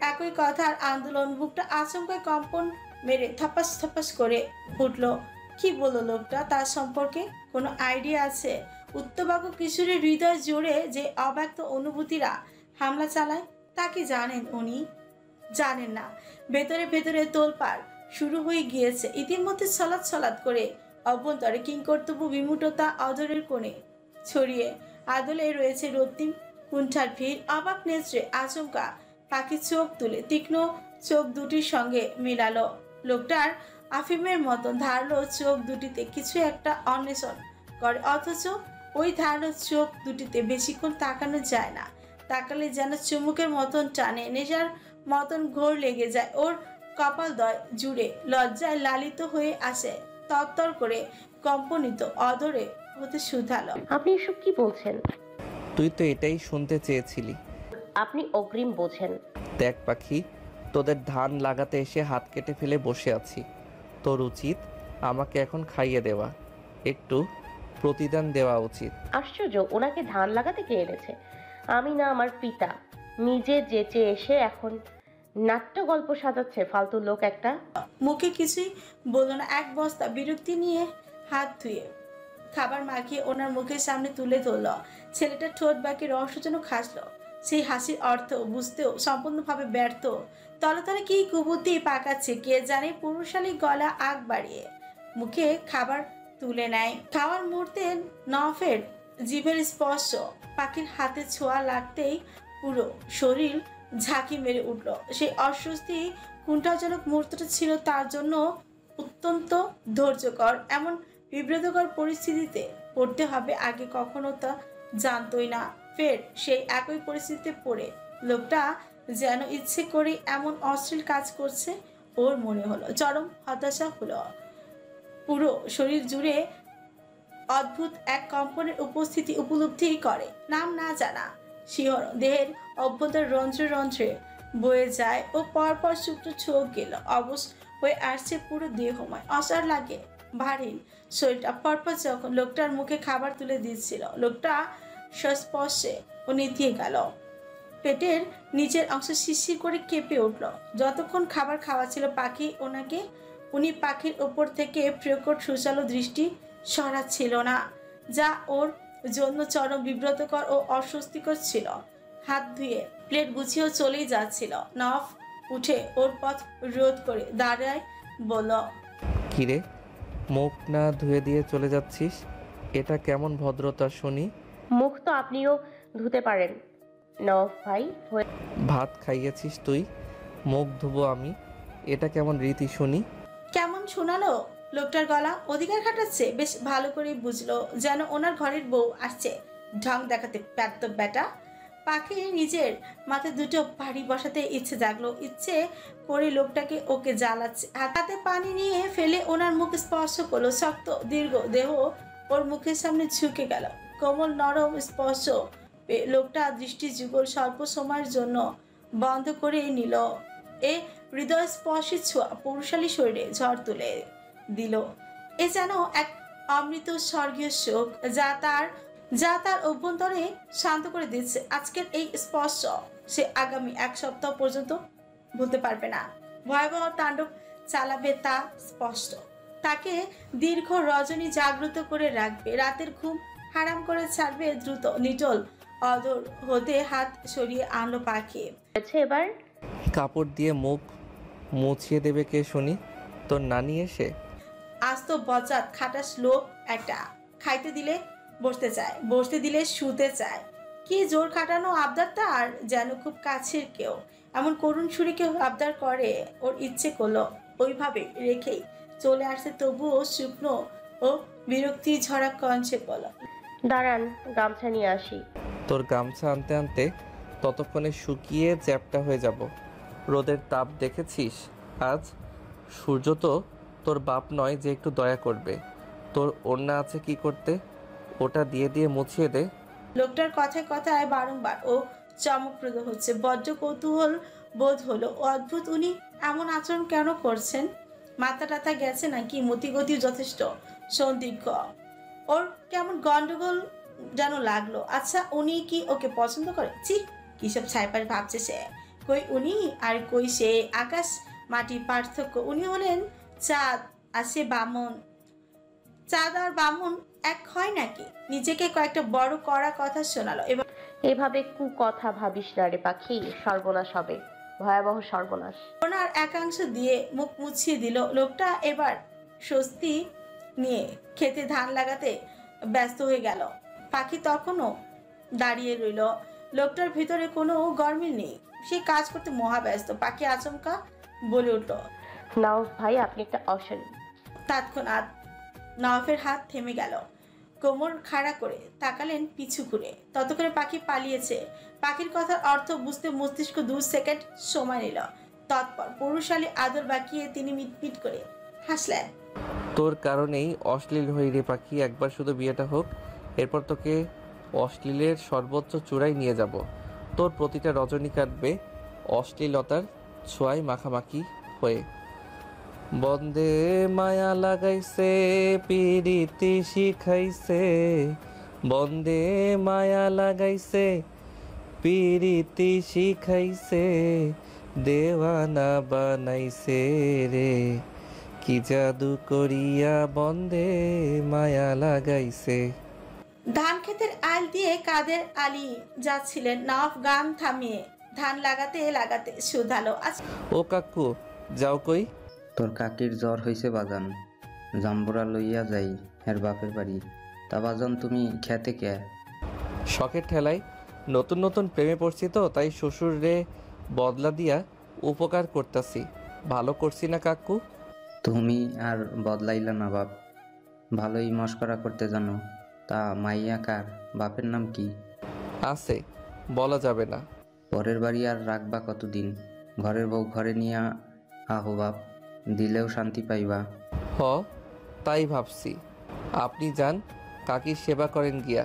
একই কথার আন্দোলন। বুকটা আচমকায় কম্পন মেরে থপাস থপাস করে উঠল। কি বলল লোকটা তার সম্পর্কে? কোনো আইডিয়া আছে? উত্তবাক্য কিশোরের হৃদয় জুড়ে যে অব্যক্ত অনুভূতিরা হামলা চালায় তা কি জানেন উনি? জানেন না। ভেতরে ভেতরে তোলপাড় শুরু হয়ে গিয়েছে ইতিমধ্যে। ছলাৎ ছলাৎ করে অভ্যন্তরে কিংকর্তব্য বিমূঢ়তা অধরের কোণে ছড়িয়ে আদলে রয়েছে রক্তিম কুণ্ঠার ভিড়। অবাক নেত্রে আচমকা পাখি চোখ তুলে তীক্ষ্ণ চোখ দুটির সঙ্গে মিলালো। লোকটার আফিমের মতন ধারালো চোখ দুটিতে কিছু একটা অন্বেষণ করে, অথচ ওই ধারালো চোখ দুটিতে বেশিক্ষণ তাকানো যায় না। তাকালে যেন চুমুকের মতন টানে, নেশার মতন ঘোর লেগে যায় ওর কপালদ্বয় জুড়ে। লজ্জায় লালিত হয়ে আসে, তরতর করে কম্পনিত অধরে হতে শুধালো। আপনি এসব কি বলছেন? তুই তো এটাই শুনতে চেয়েছিলি। আপনি অগ্রিম বোঝেন। দেখ পাখি, তোদের ধান লাগাতে এসে হাত কেটে ফেলে বসে আছি। তোর উচিত আমাকে এখন খাইয়ে দেওয়া, একটু প্রতিদান দেওয়া উচিত। আশ্চর্য, ওনাকে ধান লাগাতে কে এনেছে? আমি না আমার পিতা। নিজে যেচে এসে এখন নাট্য গল্প সাজাচ্ছে ফালতু লোক একটা। মুখে কিছুই বলল না। এক বস্তা বিরক্তি নিয়ে হাত ধুয়ে খাবার মাখিয়ে ওনার মুখের সামনে তুলে ধরল। ছেলেটা ঠোঁট বাঁকিয়ে রহস্যজনক হাসলো। সেই হাসির অর্থ বুঝতেও সম্পূর্ণভাবে ব্যর্থ। তলে তলে কি কুবুদ্ধি পাকাচ্ছে কে জানে। পুরুষালী গলা আগ বাড়িয়ে মুখে খাবার তুলে নেয়। খাওয়ার মুহূর্তে নফের জিভের স্পর্শ পাখির হাতে ছোঁয়া লাগতেই পুরো শরীর ঝাঁকি মেরে উঠল। সেই অস্বস্তি কুণ্ঠাজনক মুহূর্তটা ছিল তার জন্য অত্যন্ত ধৈর্যকর। এমন বিব্রতকর পরিস্থিতিতে পড়তে হবে আগে কখনো তা জানতই না। ফের সেই একই পরিস্থিতিতে পড়ে লোকটা যেন ইচ্ছে করে এমন অশ্লীল কাজ করছে ওর মনে হলো। চরম হতাশা হলো। পুরো শরীর জুড়ে অদ্ভুত এক কম্পনের উপস্থিতি উপলব্ধি করে। নাম না জানা শিহরণ দেহের অভ্যন্তর রন্ধ্রে রন্ধ্রে বয়ে যায় ও পরপর শুক্র চোখ গেল অবশ হয়ে আসছে পুরো দেহময়। অসার লাগে ভারী শরীরটা। পরপর যখন লোকটার মুখে খাবার তুলে দিচ্ছিল লোকটা স্পর্শে ও নিতিয়ে গেল। পেটের নিচের অংশ শিরশির করে কেঁপে উঠল। যতক্ষণ খাবার খাওয়াচ্ছিল পাখি ওনাকে, উনি পাখির ওপর থেকে প্রকট সুচালো দৃষ্টি সরাচ্ছিল না, যা ওর জন্য চরম বিব্রতকর ও অস্বস্তিকর ছিল। হাত ধুয়ে প্লেট গুছিয়েও চলেই যাচ্ছিল। নফ উঠে ওর পথ রোধ করে দাঁড়ায় বলল, কিরে, মুখ না ধুয়ে দিয়ে চলে যাচ্ছিস? এটা কেমন ভদ্রতা শুনি? মুখ তো আপনিও ধুতে পারেন নওয়াব ভাই। ভাত খাইয়েছিস তুই, মুখ ধুবো আমি? এটা কেমন রীতি শুনি? কেমন শোনালো লোকটার গলা? অধিকার খাটাচ্ছে বেশ ভালো করে বুঝলো যেন ওনার ঘরের বউ আসছে ঢং দেখাতে। ব্যর্থ বেটা। পাখি নিজের মাথায় দুটো বাড়ি বসাতে ইচ্ছে জাগলো। ইচ্ছে করে লোকটাকে ওকে জ্বালাচ্ছে। হাতে পানি নিয়ে ফেলে ওনার মুখ স্পর্শ করলো। শক্ত দীর্ঘ দেহ ওর মুখের সামনে ঝুঁকে গেল। কোমল নরম স্পর্শ পেয়ে লোকটা দৃষ্টি যুগল স্বল্প সময়ের জন্য বন্ধ করে নিল। এ হৃদয়স্পর্শী ছোঁয়া পৌরুষালী শরীরে ঝড় তুলে দিল। এ যেন এক অমৃত স্বর্গীয় শোক যা তার অভ্যন্তরে শান্ত করে দিচ্ছে। আজকের এই স্পর্শ সে আগামী 1 সপ্তাহ পর্যন্ত ভুলতে পারবে না। ভয়াবহ তাণ্ডব চালাবে তা স্পষ্ট। তাকে দীর্ঘ রজনী জাগ্রত করে রাখবে, রাতের ঘুম হারাম করে ছাড়বে দ্রুত। নিটল অধর হতে হাত সরিয়ে আনলো পাখি। এবার কাপড় দিয়ে মুখ মুছিয়ে দেবে কে শুনি? তোর নানি এসে? আস্ত বজাত খাটাস লোক একটা। খাইতে দিলে বসতে চায়, বসতে দিলে শুতে চায়। কি জোর খাটানো আবদার তার, যেন খুব কাছের কেউ এমন করুণ সুরে কেউ আবদার করে। ওর ইচ্ছে করলো ওইভাবে রেখেই চলে আসছে, তবুও শুকনো ও বিরক্তি ঝরা কঞ্চে বলো, দাঁড়ান গামছা নিয়ে আসি। তোর গামছা আনতে আনতে ততক্ষণে শুকিয়ে চ্যাপটা হয়ে যাব। রোদের তাপ দেখেছিস আজ? সূর্য তো তোর বাপ নয় যে একটু দয়া করবে। তোর ওড়না আছে কি করতে? ওটা দিয়ে দিয়ে মুছিয়ে দে। লোকটার কথায় কথায় বারংবার ও চমকপ্রদ হচ্ছে। বড্ড কৌতূহল বোধ হলো। অদ্ভুত, উনি এমন আচরণ কেন করছেন? মাথা টাথা গেছে নাকি? মতিগতিও যথেষ্ট সন্দিগ্ধ। ওর কেমন গন্ডগোল যেন লাগলো। আচ্ছা, উনি কি ওকে পছন্দ করে? ছি, কিসব ছাইপার ভাবছে সে। কই উনি আর কই সে, আকাশ মাটি পার্থক্য। উনি হলেন চাঁদ আর সে বামন। চাঁদ আর বামন এক হয় নাকি? নিজেকে কয়েকটা বড় কড়া কথা শোনালো। এবার এভাবে কথা ভাবিস না রে পাখি, সর্বনাশ হবে, ভয়াবহ সর্বনাশ। ওনার একাংশ দিয়ে মুখ মুছিয়ে দিল। লোকটা এবার স্বস্তি নিয়ে খেতে ধান লাগাতে ব্যস্ত হয়ে গেল। পাখি তখনও দাঁড়িয়ে রইল। লোকটার ভিতরে কোনো গরমিল নেই, সে কাজ করতে মহাব্যস্ত। পাখি আচমকা বলে উঠল, নাওফ ভাই আপনি একটা অশালীন। তৎক্ষণাৎ নওয়াফের হাত থেমে গেল। কোমর খাড়া করে তাকালেন পিছু ঘুরে। ততক্ষণে পাখি পালিয়েছে। পাখির কথার অর্থ বুঝতে মস্তিষ্ক 2 সেকেন্ড সময় নিল। তৎপর পুরুষালী আদর বাকিয়ে তিনি মিটমিট করে হাসলেন। তোর কারণেই অশ্লীল হই রে পাখি। একবার শুধু বিয়েটা হোক, এরপর তোকে অশ্লীলের সর্বোচ্চ চূড়ায় নিয়ে যাব। তোর প্রতিটা রজনী কাটবে অশ্লীলতার ছোঁয়ায় মাখামাখি হয়ে। বন্দে মায়া লাগাইছে পিরিতি শিখাইছে, বন্দে মায়া লাগাইছে পিরিতি শিখাইছে, দেওয়ানা বানাইছে রে, কি জাদু করিয়া বন্দে মায়া লাগাইছে। ধান ক্ষেতের আইল দিয়ে কাদের আলী যাচ্ছিলেন। নওয়াফ গান থামিয়ে ধান লাগাতে লাগাতে শুধালো, ও কাকু যাও কই? তোর কাকির জ্বর হইছে বাজান, জাম্বুরা লইয়া যাই এর বাপের বাড়ি। তা বাজান তুমি খেতে কে? শখের ঠেলায় নতুন নতুন প্রেমে পড়ছি তো, তাই শ্বশুর রে বদলা দিয়া উপকার করতাছি। ভালো করছি না কাকু? তুমি আর বদলাইলা না বাপ, ভালোই মস্করা করতে জানো। তা মাইয়া কার? বাপের নাম কি? আছে, বলা যাবে না। পরের বাড়ি আর রাখবা কতদিন? ঘরের বউ ঘরে নিয়ে আহো বাপ, দিলেও শান্তি পাইবা। হ, তাই ভাবছি। আপনি যান, কাকির সেবা করেন গিয়া।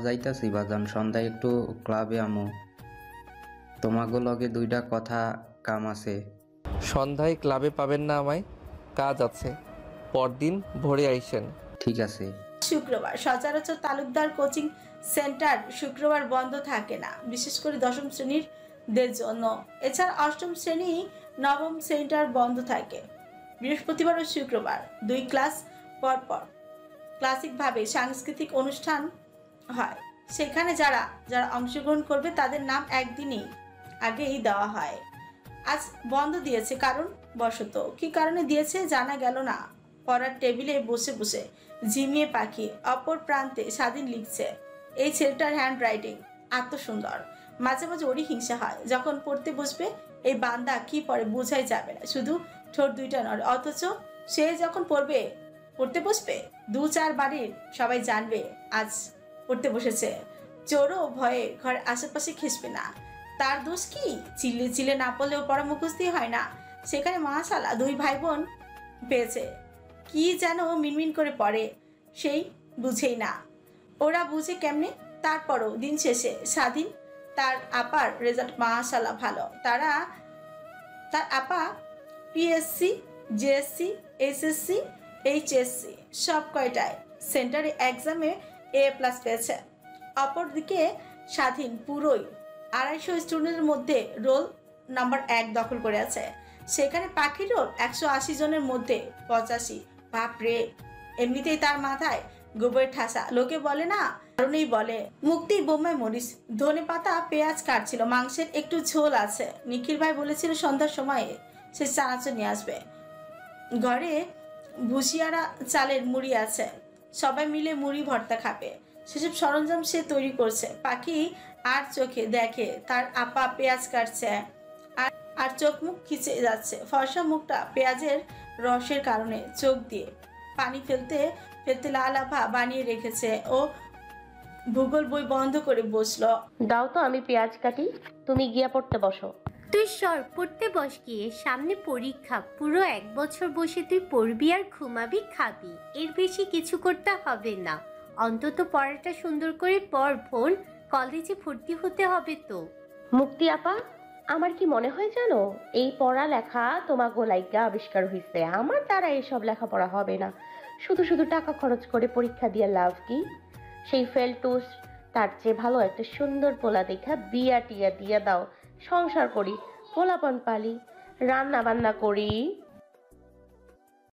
যাইতাছি বাজান, সন্ধ্যায় একটু ক্লাবে আমো, তোমাগো লগে 2টা কথা কাম আছে। সন্ধ্যায় ক্লাবে পাবেন না আমায়, কাজ আছে। পরদিন ভোরে আইসেন। ঠিক আছে। শুক্রবার সচরাচর তালুকদার কোচিং সেন্টার শুক্রবার বন্ধ থাকে না, বিশেষ করে 10ম শ্রেণীরদের জন্য। এছাড়া 8ম শ্রেণী 9ম শ্রেণীটার বন্ধ থাকে। বৃহস্পতিবার ও শুক্রবার 2 ক্লাস পর পর ক্লাসিকভাবে সাংস্কৃতিক অনুষ্ঠান হয়। সেখানে যারা যারা অংশগ্রহণ করবে তাদের নাম একদিনই আগেই দেওয়া হয়। আজ বন্ধ দিয়েছে কারণ বশত। কি কারণে দিয়েছে জানা গেল না। পড়ার টেবিলে বসে বসে ঝিমিয়ে পাখি অপর প্রান্তে স্বাধীন লিখছে। এই ছেলেটার হ্যান্ড রাইটিং এত সুন্দর, মাঝে মাঝে ওরই হিংসা হয়। যখন পড়তে বসবে এই বান্দা কি পড়ে বোঝাই যাবে না, শুধু ঠোঁট 2টা নড়ে। অথচ সে যখন পড়তে বসবে 2-4 বাড়ির সবাই জানবে আজ পড়তে বসেছে। চোরও ভয়ে ঘরের আশেপাশে খেসবে না। তার দোষ কি? চিল্লে না পড়লেও পড়া মুখস্থি হয় না। সেখানে মাশাআল্লাহ 2 ভাই বোন পেয়েছে। কি যেন মিনমিন করে পড়ে, সেই বুঝেই না। ওরা বুঝে কেমনে? তারপরও দিন শেষে স্বাধীন তার আপার রেজাল্ট মাশাআল্লাহ ভালো। তার আপা পিএসসি, জেএসসি, এসএসসি, এইচএসসি সব কয়টায় সেন্টারে এক্সামে A+ পেয়েছে। অপরদিকে স্বাধীন পুরোই 250 স্টুডেন্টের মধ্যে রোল নাম্বার 1 দখল করে আছে। সেখানে পাখির রোল 180 জনের মধ্যে 85। বাপরে, এমনিতেই তার মাথায় গোবরের ঠাসা। লোকে বলে না, কারণেই বলে মুক্তি বোম্বাই মরিচ। ধনে পাতা পেঁয়াজ কাটছিল, মাংসের একটু ঝোল আছে। নিখিল ভাই বলেছিল সন্ধ্যার সময়ে সে চানাচুর নিয়ে আসবে। ঘরে ভুসিয়ারা চালের মুড়ি আছে, সবাই মিলে মুড়ি ভর্তা খাবে। সেসব সরঞ্জাম সে তৈরি করছে। পাখি আর চোখে দেখে তার আপা পেঁয়াজ কাটছে আর চোখ মুখ খিচে যাচ্ছে। ফর্সা মুখটা পেঁয়াজের রসের কারণে চোখ দিয়ে পানি ফেলতে ফেলতে লাল আভা বানিয়ে রেখেছে। ও ভূগোল বই বন্ধ করে বসলো। দাও তো আমি পেঁয়াজ কাটি, তুমি গিয়া পড়তে বসো। তুই সর, পড়তে বস গিয়ে, সামনে পরীক্ষা। পুরো 1 বছর বসে তুই পড়বি আর ঘুমাবি, খাবি, এর বেশি কিছু করতে হবে না। অন্তত পড়াটা সুন্দর করে পড় বোন, কলেজে ভর্তি হতে হবে তো। মুক্তি আপা, আমার কি মনে হয় জানো, এই পড়ালেখা তোমার গোলাইকা আবিষ্কার হয়েছে। আমার দ্বারা এসব লেখাপড়া হবে না। শুধু শুধু টাকা খরচ করে পরীক্ষা দিয়ে লাভ কি? সেই ফেল টুস, তার চেয়ে ভালো একটা সুন্দর পোলা দেখা বিয়া টিয়া দিয়ে দাও, সংসার করি, পোলাপন পালি, রান্না বান্না করি।